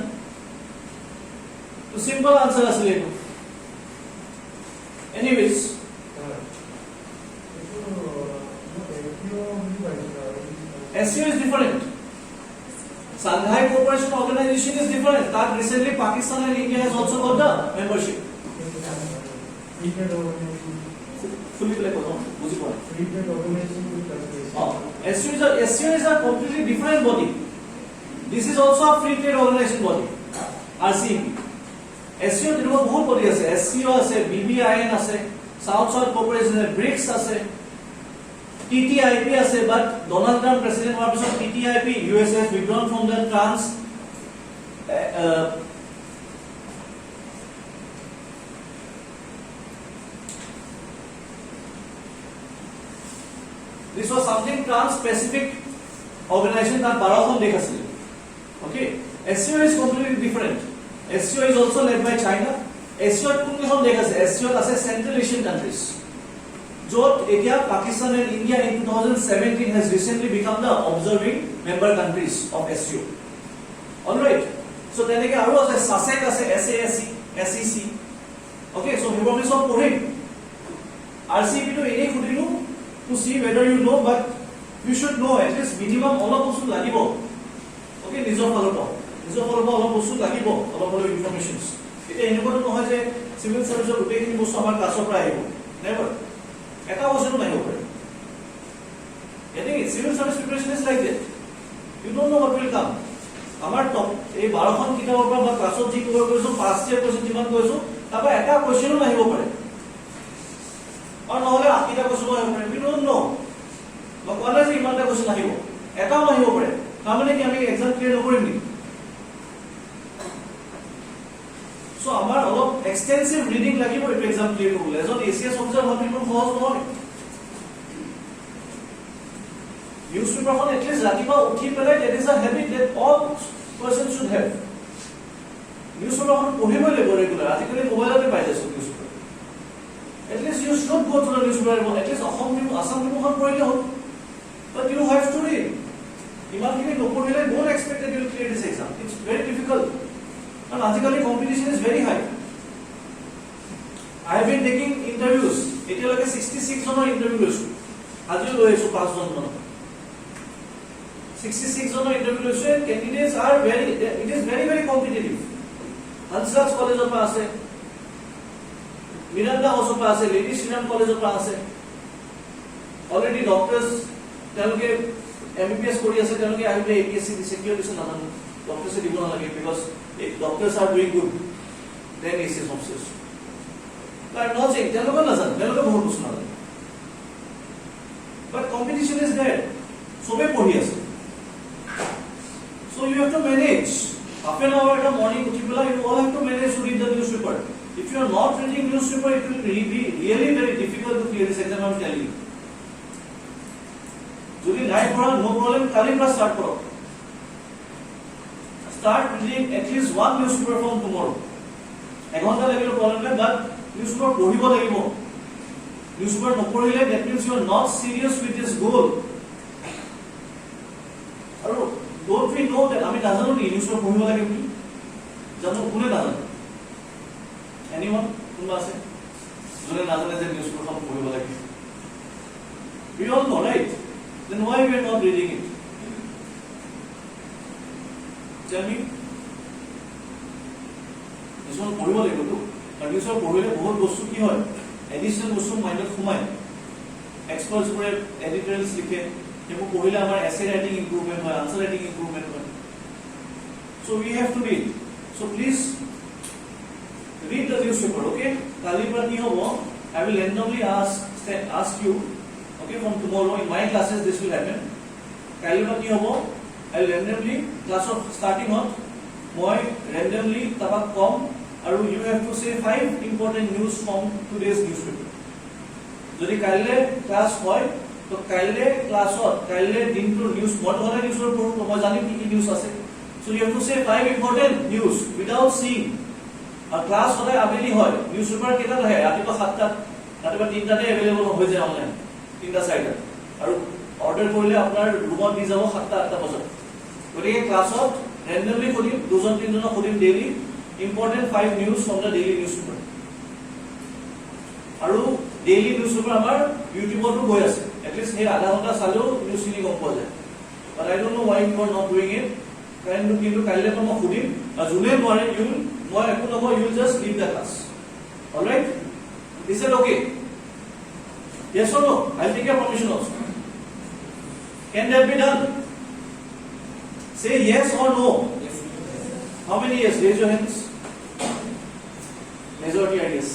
তো simple answer আছিল এইটো. Anyways, SCO is different. Shanghai Cooperation Organization is different. That recently Pakistan and India has also got the membership. Fully play karo, buji pore. SCO is a completely different body. This is also a free trade organization body. RCEP. SCO যেটা বহুত body আছে. SCO আছে, BBIN আছে, South Cooperation আছে, BRICS আছে, TTIP আছে, but Donald Trump president হোৱাৰ পিছত TTIP US has withdrawn from the this was something trans-Pacific organization that 12খন দেশ আছিল. Okay, SCO is completely different. SCO is also led by China. SCO কোনখন দেশ আছে? SCO আছে Central Asian countries. Jot India, Pakistan and India in 2017 has recently become the observing member countries of SCO. Alright. So teneke aru ase SASEC ase SASC, SEC. Okay, so we will solve for him. RCEP to any khudinu to see whether you know, but you should know at least minimum all of bostu lagibo. Okay, nijor phaloto. Nijor phaloto all of bostu lagibo, all of informations. Eta enekoro nohoy je civil service or gotei khini bostu amar class opra ahibo. Never. এটা বছৰো নাই হ'ব এনে civil service preparation is like that. You don't know what will come. আমাৰ top এই 12খন কিতাপৰ পৰা বা ক্লাছত যি কভাৰ কৰিছো past year কোৱেশ্চন যিমান কৰিছো তাৰপৰা এটা কোৱেশ্চনো নাহিব পাৰে আৰু নহলে 80টা কোৱেশ্চন আহিব পাৰে. We don't know. বা কলেজ ইমানটা কোৱেশ্চন আহিব এটাও নাহিব পাৰে তাৰমানে কি আমি এক্সাম ক্লিয়াৰ নকৰিম নেকি? So আমাৰ অলপ এক্সটেনসিভ ৰিডিং লাগিব এই এক্সাম ক্লিয়াৰ কৰিবলৈ এজন এসিএস অফিচাৰ হোৱাটো ইমান সহজ নহয়. নিউজ পেপাৰখন এটলিষ্ট ৰাতিপুৱা উঠি পেলাই that is a habit that all persons should have. News পেপাৰখন পঢ়িব লাগিব ৰেগুলাৰ. আজিকালি মোবাইলতে পাই যাইছো newspaper. At least you should go to the news paper. At least Assam খন পঢ়িলে হ'ল. But you have to read. ইমানখিনি নপঢ়িলে don't expect that you will clear this exam. It's very difficult. And আজিকালি competition is very high. I have been taking interviews. এতিয়ালৈকে 66 জনৰ interview লৈছো. আজি লৈ আছো 5 জন মান. 66 জনৰ ইন্টাৰভিউ লৈছো. Candidates are it is very competitive. Hansraj কলেজৰ পৰা আছে. Miranda হাউচৰ পৰা আছে. Lady Shriram কলেজৰ পৰা আছে. Already doctors তেওঁলোকে MBBS কৰি আছে. তেওঁলোকে আহিলে APSC দিছে কিয় দিছে নাজানো. Doctors দিব নালাগে because if doctors are doing good then ACS officers. But not saying তেওঁলোকে নাজানে তেওঁলোকে বহুত বস্তু নাজানে. But competition is there. সবে পঢ়ি আছে. So you have to manage. Half an hour at a morning উঠি পেলাই you all have to manage to read the newspaper. If you are not reading newspaper it will be really very difficult to clear this exam. I am telling you. যদি নাই পঢ়া no problem কালিৰ পৰা start কৰক. Start reading at least one newspaper from tomorrow. এঘন্টা লাগিব problem নাই but newspaper পঢ়িব লাগিব. Newspaper নপঢ়িলে that means you are not serious with this goal. আৰু don't we know that আমি নাজানো নি newspaper পঢ়িব লাগে কি জানো কোনে নাজানে? Anyone? কোনবা আছে যোনে নাজানে যে newspaper পঢ়িব লাগে? We all know, right? Then why we are not reading it? Tell me. Newspaper পঢ়িব লাগিব তো আৰু newspaper পঢ়িলে বহুত বস্তু কি হয় এডিশনাল বস্তু মাইন্ডত সোমায়. এক্সপাৰ্টছ কৰে এডিটৰিয়েলছ লিখে সেইবোৰ পঢ়িলে আমাৰ এছে ৰাইটিং ইমপ্ৰুভমেন্ট হয় আনসাৰ ৰাইটিং ইমপ্ৰুভমেন্ট হয়. So we have to read. So please read the newspaper. Okay, কালিৰ পৰা কি হ'ব I will randomly ask you. Okay, from tomorrow in my classes this will happen. কালিৰ পৰা কি হ'ব I will randomly class of starting on মই randomly তাবাক কম আৰু you have to say 5 important news from today's newspaper. যদি কাইলে class হয় তো কাইলে ক্লাসত কাইলে দিনটোৰ নিউজ মডহলে নিউজৰ পঢ়ো মই জানি কি নিউজ আছে. So you have to say 5 important news without seeing. আৰু ক্লাছ সদায় আবেলি হয় নিউজ পেপাৰ কেইটাত আহে ৰাতিপুৱা 7টাত ৰাতিপুৱা 3টাতে এভেইলেবল হৈ যায় অনলাইন 3টা 4টাত আৰু অৰ্ডাৰ কৰিলে আপোনাৰ ৰুমত দি যাব 7টা 8টা বজাত গতিকে ক্লাছত ৰেন্ডমলি খুলিম দুজন তিনজনক খুলিম daily important 5 news from the daily news paper আৰু ডেইলি নিউজ পেপাৰ আমাৰ ইউটিউবতো গৈ আছে এটলিষ্ট সেই আধা ঘণ্টা চালেও নিউজখিনি গম পোৱা যায় but I don't know why you are not doing it কিন্তু কাইলৈ মই খুলিম যোনে নোৱাৰে মই একো নকওঁ you will just leave the class all right is it okay yes or no I'll take your permission also can that be done say yes or no Yes. how many yes raise your hands majority are yes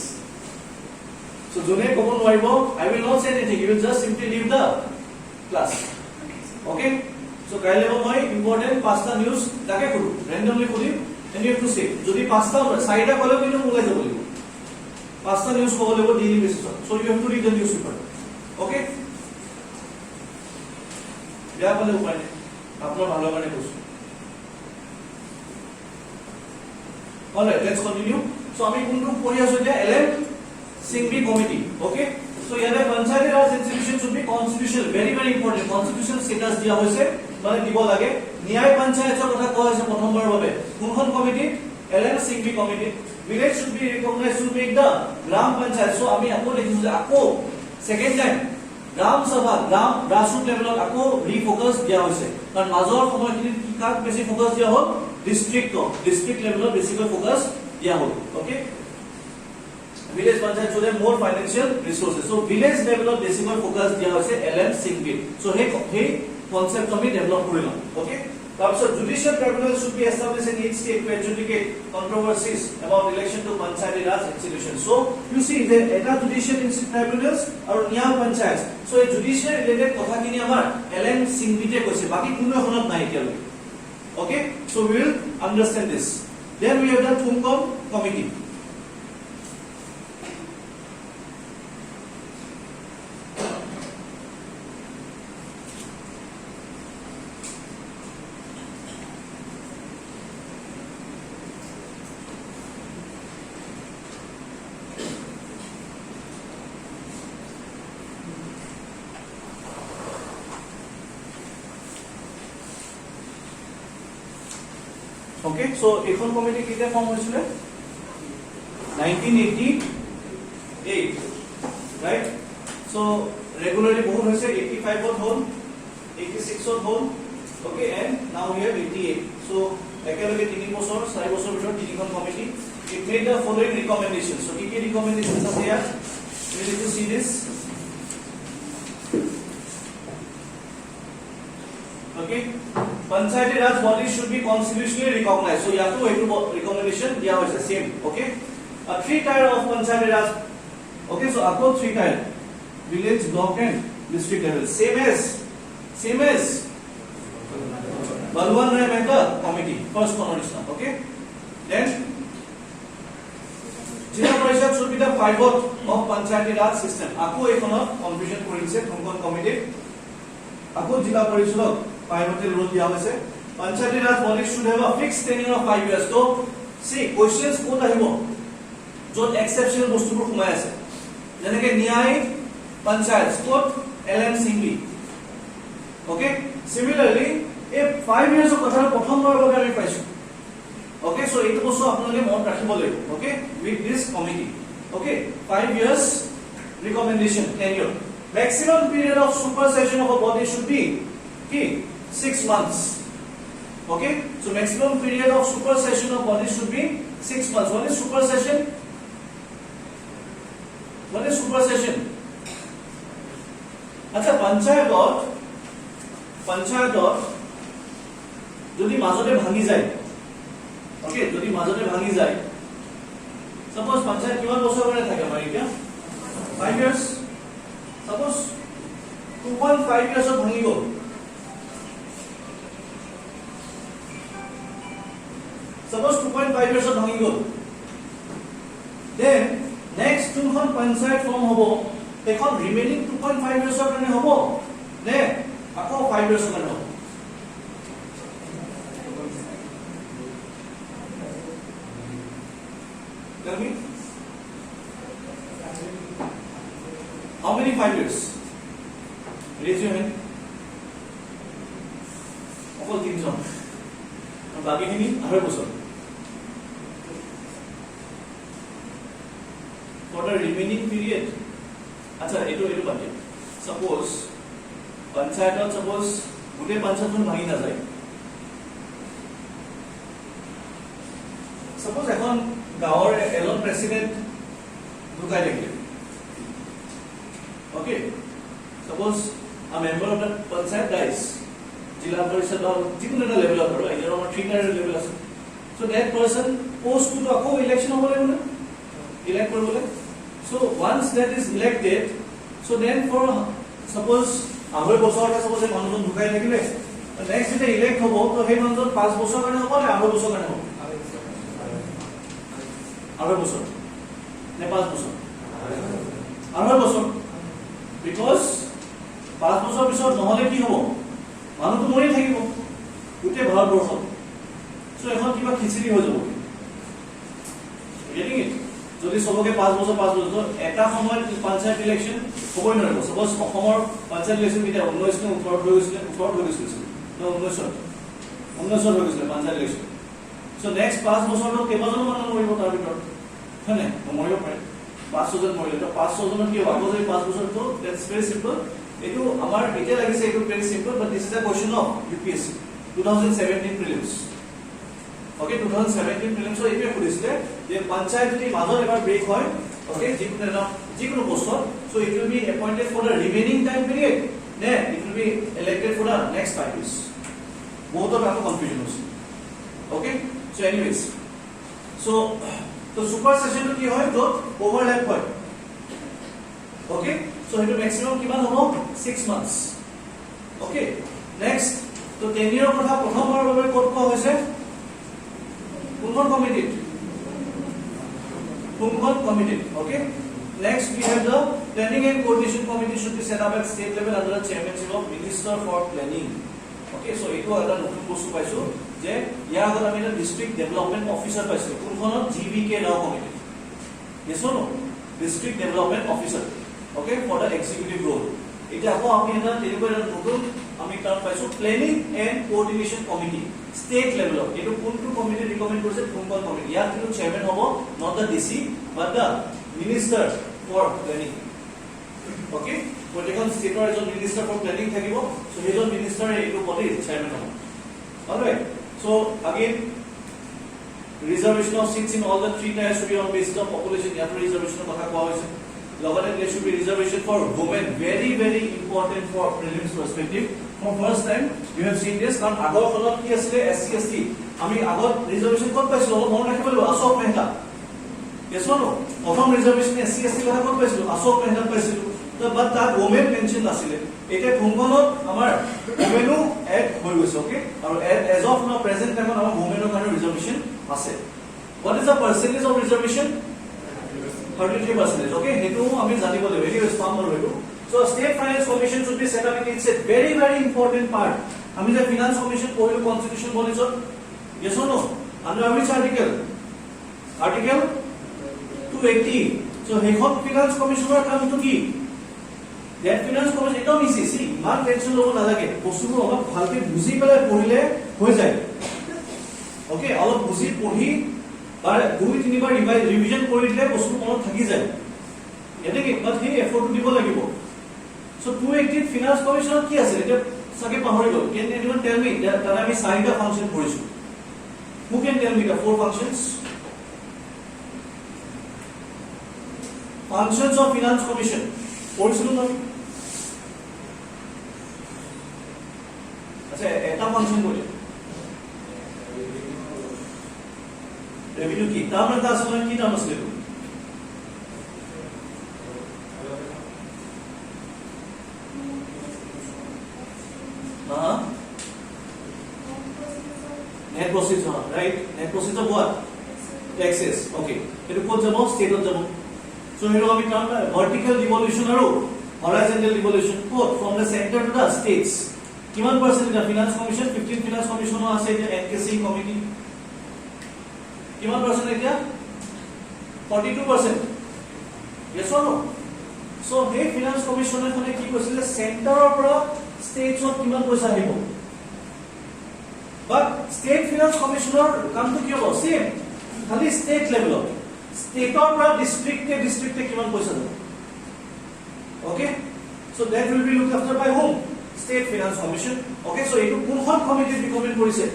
so jone kobo noibo I will not say anything you will just simply leave the class okay so kaile moi important pasta news take kuru randomly kuri and you have to say jodi pasta saida kole kinu mulai jabo libo pasta news kobo libo daily basis so you have to read the newspaper okay ya bole upay apnar bhalo kare kosu all right let's continue so ami kuntu pori asu je LM Singhvi committee okay so here panchayati raj institution should be constitutional very very important constitutional status dia hoise মানে দিব লাগে ন্যায় পঞ্চায়তৰ কথা কোৱা হৈছে প্ৰথমবাৰৰ বাবে কোনখন committee LM Singhvi committee village should be recognized to make the gram panchayat so আমি আকৌ দেখিছো যে আকৌ সেকেন্ড টাইম গ্রাম সভা গ্রাম grassroots লেভেলত আকৌ ৰিফোকাস দিয়া হৈছে কাৰণ মাজৰ সময়খিনি কি কাক বেছি ফোকাস দিয়া হ'ল ডিস্ট্ৰিক্ট লেভেলত বেছিকৈ ফোকাস দিয়া হ'ল okay village panchayat should have more financial resources so village level of basic focus dia hoise LM Singhvi so he concept ami develop korilam okay so judicial tribunal should be established in each state to adjudicate controversies about election to panchayati raj institutions so you see the eta judicial tribunals aru nya panchayat so a judicial related kotha kini amar LM Singhvi te koise baki kuno ekhonot nai kialu okay so we will understand this then we have the Thumkom committee okay so ekhon committee kite form hoisile 1988 right so regularly bahut hoise 85 ot hol 86 ot hol okay and now we have 88 so ekaloge 3 বছৰ 4 বছৰ ভিতৰত তিনিখন committee it made the following recommendations so kike recommendations আছে ইয়াত we need to see this okay panchayati raj bodies should be constitutionally recognized so yato etu recommendation dia hoise same okay a three tier of panchayati raj okay so apko three tier village block and district level same as Balwan Rai Mehta committee first constitution okay then Jila Parishad should be the pivot of panchayati raj system apko ekhonot confusion korise Thumkom committee apko Jila Parishad pivotal role दिया होइसे पंचायती राज body should have a fixed tenure of 5 years so see questions কোন আহিব যত exceptional বস্তুবোৰ সোমাই আছে যেনেকে ন্যায় panchayat court LM Singhvi okay similarly if 5 years of কথা প্ৰথমবাৰ বাবে আমি পাইছো okay so এইটো বস্তু আপোনালোকে মনত ৰাখিব লাগিব okay with this committee okay 5 years recommendation tenure maximum period of supersession of a body should be okay 6 months okay so maximum period of supersession of body should be 6 months what is supersession acha panchayat jodi majote bhangi jay okay jodi majote bhangi jay suppose panchayat kiman bochor kore thake amar eta 5 years suppose 2.5 years of bhangi gol suppose 2.5 years of bhangi gol then next tunhon panchayat form hobo ekhon remaining 2.5 years of kane hobo ne ako 5 years kane hobo Raise your hand. অকল 3 জন আৰু বাকিখিনি 2.5 বছৰ for the remaining period. আচ্ছা এটো বাকি suppose পঞ্চায়তত suppose গুটে পঞ্চায়তখন ভাঙি না যায় সাপোজ এখন গাঁৱৰ এজন প্ৰেসিডেন্ট ঢুকাই থাকিলে okay suppose a member of the panchayat dies jila parishad or jikun eta level of right or 3 level ase so that person post to ako election hobole na elect koribole so once that is elected so then for suppose amar boshor ka suppose manujon dhukai thakile next jeta elect hobo to he manujon 5 boshor kane hobo na amar boshor kane hobo amar boshor ne 5 boshor amar boshor because 5 বছৰ পিছত নহলে কি হ'ব মানুহ তো মৰি থাকিব উঠে ভাৰতবৰ্ষ সো এখন কিবা খিচিৰি হৈ যাব গেটিং ইট যদি সবকে 5 বছৰ এটা সময় পঞ্চায়ত ইলেকশন হ'বই নোৱাৰিব সপোজ অসমৰ পঞ্চায়ত ইলেকশন কিটা 19 নে 18 হৈ গৈছিল 18 হৈ গৈছিল ন 19 হৈ গৈছিল পঞ্চায়ত ইলেকশন সো নেক্সট 5 বছৰৰ কেইবাজন মানুহ মৰিব তাৰ ভিতৰত হয়নে মৰিব পাৰে 500 জন মৰিলে তো 500 জনৰ কি হ'ব আকৌ যদি 5 বছৰ তো দ্যাটস ভেৰি সিম্পল এটো আমাৰ এটা লাগিছে এটো very simple but this is a question of UPSC 2017 prelims okay 2017 prelims এটো কৰিছিলে যে পঞ্চায়ত যদি মাজৰ এবাৰ ব্ৰেক হয় ওকে যিকোনো পোষ্টত so it will be appointed for the remaining time period নে it will be elected for the next 5 years বহুত অফ কনফিউজন আছে ওকে সো এনিৱেজ সো তো সুপাৰ সেশনটো কি হয় তো ওভাৰল্যাপ হয় ওকে so it maximum কিমান হ'ব 6 months okay next তো টেনিয়ৰ কথা প্ৰথমবাৰৰ বাবে ক'ত কোৱা হৈছে কোনখন committee okay next we have the planning and coordination committee should be set up at state level under the chairmanship of minister for planning okay so এইটো এটা নতুন বস্তু পাইছো যে ইয়াৰ আগত আমি এটা ডিস্ট্ৰিক্ট ডেভেলপমেন্ট অফিচাৰ পাইছো কোনখনত GVK Rao committee yes or no district development officer okay for the executive role এটা আকৌ আমি এটা তেনেকৈ নতুন আমি টাৰ্ম পাইছো প্ল্যানিং এন্ড কোঅৰ্ডিনেশন কমিটি স্টেট লেভেলত এটো কোনটো কমিটি ৰিকমেন্ড কৰিছে কোনখন কমিটি ইয়াৰ কিন্তু চেয়াৰম্যান হ'ব not the DC but the minister for planning okay প্ৰতিখন ষ্টেটৰ এজন মিনিষ্টাৰ ফৰ প্ল্যানিং থাকিব সো হেজন মিনিষ্টাৰ এইটো বডিৰ চেয়াৰম্যান হ'ব alright so again reservation of seats in all the 3 tiers should be on basis of population year reservation কথা কোৱা হৈছে লগতে there should be reservation for women very very important for prelims perspective for first time you have seen this কাৰণ আগৰ খনত কি আছিল SC ST আমি আগত reservation ক'ত পাইছিলো অলপ মনত ৰাখিব লাগিব অশোক মেহতা এছনো প্ৰথম reservation SC ST কথা ক'ত পাইছিলো অশোক মেহতা পাইছিলো তো বাট তাত women mention নাছিল এটা কোনখনত আমাৰ womenও এড হৈ গৈছে ওকে আৰু as of now present time আমাৰ womenৰ কাৰণে reservation আছে what is the percentage of reservation 33% okay hetu ami janibo le very responsible hoibo so state finance commission should be set up it's a very very important part ami the finance commission koilo constitution bolicho yes or no under which article 280 so hekhon finance commissioner kam to ki that finance commission ekdom easy see man tension lobo na lage bostu olop bhalke buji pele porile hoi jay okay olop buji pohi bar 2-3 bar revision কৰি দিলে বস্তু মনত থাকি যায় এতে কি but he effort দিব লাগিব সো 280 ফিনান্স কমিশনত কি আছে এটা সকে পাহৰি গল কেন এনিवन টেল মি দ্যাট আমি চাৰিটা ফাংচন কৰিছো who can tell me the 4 functions of finance commission কৰিছিলো না আচ্ছা এটা ফাংশন বলি revenue की ताम रखता समय की नाम असले लो हाँ net proceeds हाँ right net proceeds of what taxes okay इधर कौन जमा state of जमा so here हम इतना vertical devolution आरो horizontal devolution both from the center to the states किमान percent का finance commission 15 finance commission हो आसे जो NKC committee কিমান পার্সেন্ট এটা 42% yes or no সো হে ফিনান্স কমিশনাৰখনে কি কৈছিল সেন্টাৰৰ পৰা ষ্টেটছত কিমান পইচা আহিব বাট ষ্টেট ফিনান্স কমিশনৰ কামটো কি হ'ব সেম খালি ষ্টেট লেভেলত ষ্টেটৰ পৰা ডিস্ট্ৰিক্টে কিমান পইচা যাব okay so that will be looked after by home State Finance Commission. Okay, so it will committee recommend policy.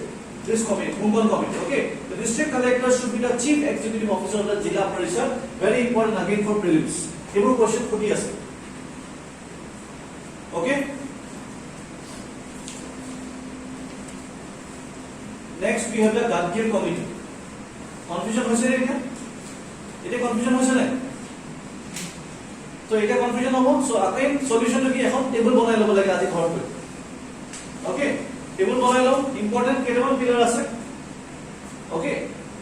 This committee, Mumbai committee. Okay, the district collector should be the chief executive officer of the Jilla Parishad. Very important again for prelims. Every question could be asked. Okay. Next we have the Gadgir committee. Confusion hoise ne kya? Ite confusion hoise ne? So এটা confusion হ'ব so again solution কি এখন table বনাই লব লাগে আজি ঘৰত okay table বনাই লও ইম্পৰ্টেন্ট কেইটামান পিলাৰ আছে ওকে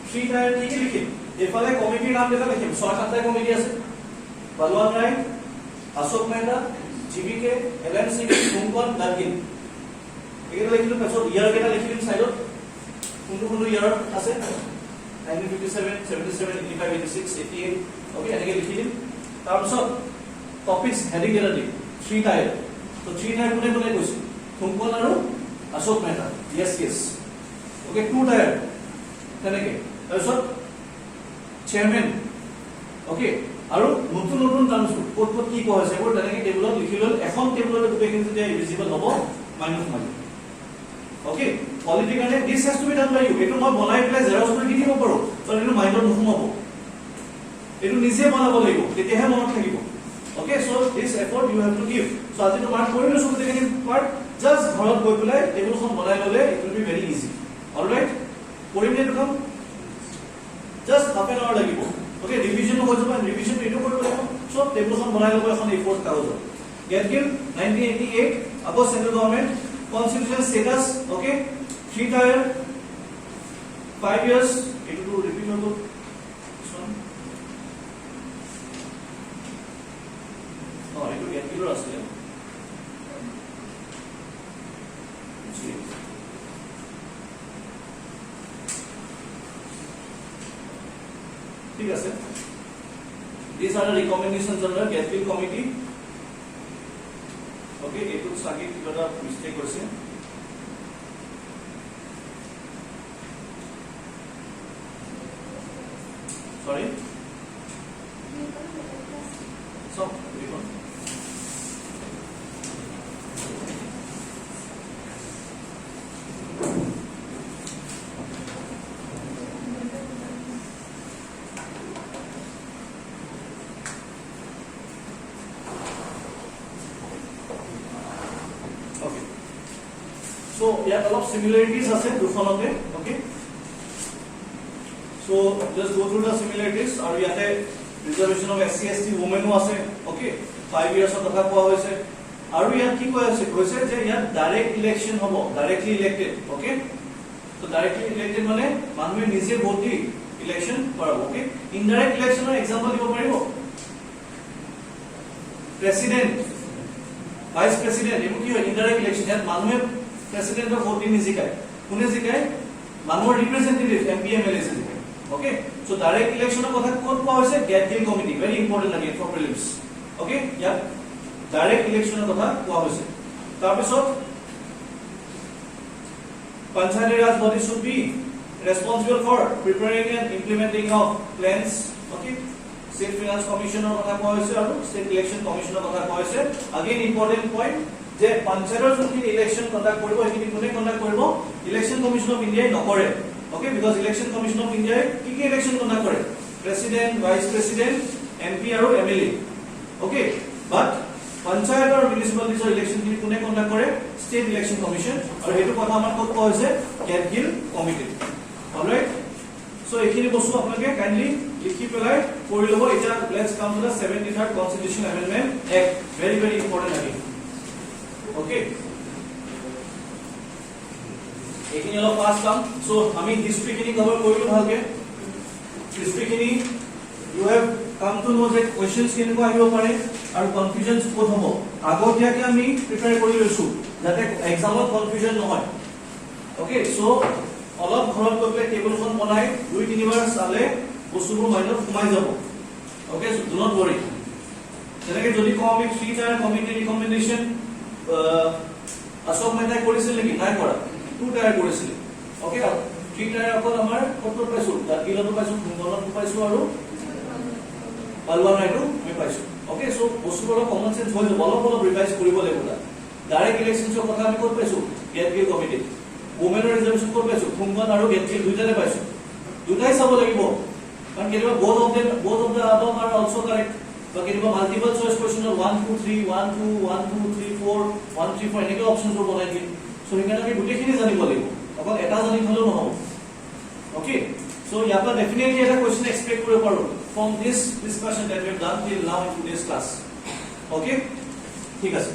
থ্ৰী টায়াৰ কি লিখিম এফালে কমিটিৰ নাম দেখা লিখিম ছয় সাতটা কমিটি আছে বলৱান ৰায় অশোক মেহতা জিবিকে এলএনসি মুংকন গাৰ্গিন এগুলো লিখিলো পাছত ইয়াৰ কেটা লিখিম সাইডত কোনটো ইয়াৰ আছে 1957 77 85 86 88 ওকে এনেকে লিখিম তাৰপিছত টপিকস হেডিং এটা দিম থ্ৰী টায়াৰ তো থ্ৰী টায়াৰ কোনে কোনে কৈছে থুমকন আৰু Ashok Mehta yes okay two tier তেনেকে তাৰপিছত চেয়াৰমেন ওকে আৰু নতুন নতুন টাৰ্মছ ক'ত কি কোৱা হৈছে এইবোৰ তেনেকে টেবুলত লিখি ল'ল এখন টেবুলত গোটেইখিনি যেতিয়া ভিজিবল হ'ব মাইনাস মাইনাস ওকে পলিটি কাৰণে this has to be done by you এটো মই বনাই পেলাই জেৰক্স কৰি দিব পাৰো তো এটো মাইণ্ডত নোসোমাব এটো নিজে বনাব লাগিব তেতিয়াহে মনত থাকিব Okay, so this effort you have to give. So আজি তোমাৰ কৰিলো সব দেখি পাৰ্ট জাস্ট ঘৰত গৈ পেলাই টেবুলখন বনাই ললে it will be very easy. All right? কৰিম নে কাম জাস্ট হাফ এন আৱাৰ লাগিব ওকে ৰিভিজন হৈ যাব ৰিভিজন এটো কৰিব লাগিব সব টেবুলখন বনাই ল'ব এখন A4 কাগজত Gadgil 1988 আকৌ central government constitutional status okay three tyre 5 years এটো টু ৰিপিট হ'ব itu Gadgil আছে ঠিক আছে these are the recommendations of the Gadgil committee okay এটো সাকি কিবা মিস্টেক হৈছে sorry so refund So yeah, a lot of similarities are said দুখনতে okay so just go through the similarities আৰু ইয়াতে reservation of SC ST women আছে okay 5 years of কথা কোৱা হৈছে আৰু ইয়াত কি কোৱা হৈছে কৈছে যে ইয়াত ডাইৰেক্ট ইলেকশন হ'ব directly elected okay so directly elected মানে মানুহে নিজে ভোট দি ইলেকশন কৰাব okay ইনডাইৰেক্ট ইলেকশনৰ এক্সাম্পল দিব পাৰিব প্ৰেসিডেন্ট ভাইস প্ৰেসিডেন্ট এমু কি হয় ইনডাইৰেক্ট ইলেকশন ইয়াত মানুহে President of voting is জিকায় কোনে জিকায় মানুহৰ ৰিপ্ৰেজেন্টেটিভ এমপি এমএলএ জিকায় ওকে সো ডাইৰেক্ট ইলেকশনৰ কথা কোন কোৱা হৈছে Gadgil committee very important again for prelims okay ইয়াত ডাইৰেক্ট ইলেকশনৰ কথা কোৱা হৈছে তাৰপিছত Panchayat Raj body should be responsible for preparing and implementing of plans okay State Finance Commissioner কথা কোৱা হৈছে আৰু State Election Commissioner কথা কোৱা হৈছে again important point যে পঞ্চায়তৰ যোনখিনি ইলেকশন কন্ডাক্ট কৰিব সেইখিনি কোনে কন্ডাক্ট কৰিব ইলেকশন কমিশন অফ ইন্ডিয়াই নকৰে okay because election commission of ইন্ডিয়াই কি ইলেকশন কন্ডাক্ট কৰে প্ৰেসিডেন্ট ভাইস প্ৰেসিডেন্ট এমপি আৰু এমএলএ ওকে বাট পঞ্চায়ত আৰু মিউনিসিপালিটিৰ ইলেকশন কি কোনে কন্ডাক্ট কৰে ষ্টেট ইলেকশন কমিশন আৰু হেতু কথা আমাৰ ক'ত কোৱা হৈছে Gadgil কমিটি অলৰাইট সো এইখিনি বস্তু আপোনালোকে কাইন্ডলি লিখি পেলাই কৰি ল'ব এটা let's come to the 73rd constitution amendment act very very important again okay এইখিনি অলপ ফাস্ট কাম সো আমি হিস্ট্ৰি খিনি কভাৰ কৰিলো ভালকে হিস্ট্ৰি খিনি you have come to know that questions কেনেকুৱা আহিব পাৰে আৰু কনফিউজনস ক'ত হ'ব আগতীয়াকে আমি প্ৰিপেয়াৰ কৰি লৈছো যাতে এক্সামত কনফিউজন নহয় ওকে সো অলপ ঘৰত গৈ পেলাই টেবুলখন বনাই 2-3 বাৰ চালে বস্তুবোৰ মাইণ্ডত সোমাই যাব okay so do not worry যেনেকৈ যদি কওঁ আমি 3 টায়াৰ কমিটি ৰিকমেন্ডেশন অশোক মেহতাই কৰিছিল নেকি নাই কৰা 2 টায়াৰ কৰিছিল ওকে 3 টায়াৰ অকল আমাৰ কত পাইছো দাকিলতো পাইছো ভুংগলতো পাইছো আৰু পালুৱা নাইটো আমি পাইছো ওকে সো বস্তুবোৰ কমন সেন্স হৈ যাব অলপ ৰিভাইজ কৰিব লাগিব ডাইৰেক্ট ইলেকশনছৰ কথা আমি কত পাইছো গেটগিল কমিটি ওমেনৰ ৰিজাৰ্ভেশন কত পাইছো ভুংগল আৰু গেটগিল দুইটাতে পাইছো দুটাই চাব লাগিব কাৰণ কেতিয়াবা both of the above are also correct বা কেতিয়াবা মাল্টিপল চয়েস কোৱেশ্চনৰ 1 2 3 1 2 1 2 3 4 1 3 4 এনেকৈ অপচনবোৰ বনাই দিম সো সেইকাৰণে আমি গোটেইখিনি জানিব লাগিব অকল এটা জানি থলেও নহব ওকে সো ইয়াৰ পৰা ডেফিনেটলি এটা কোৱেশ্চন এক্সপেক্ট কৰিব পাৰো from this discussion that we have done till now in today's class okay ঠিক আছে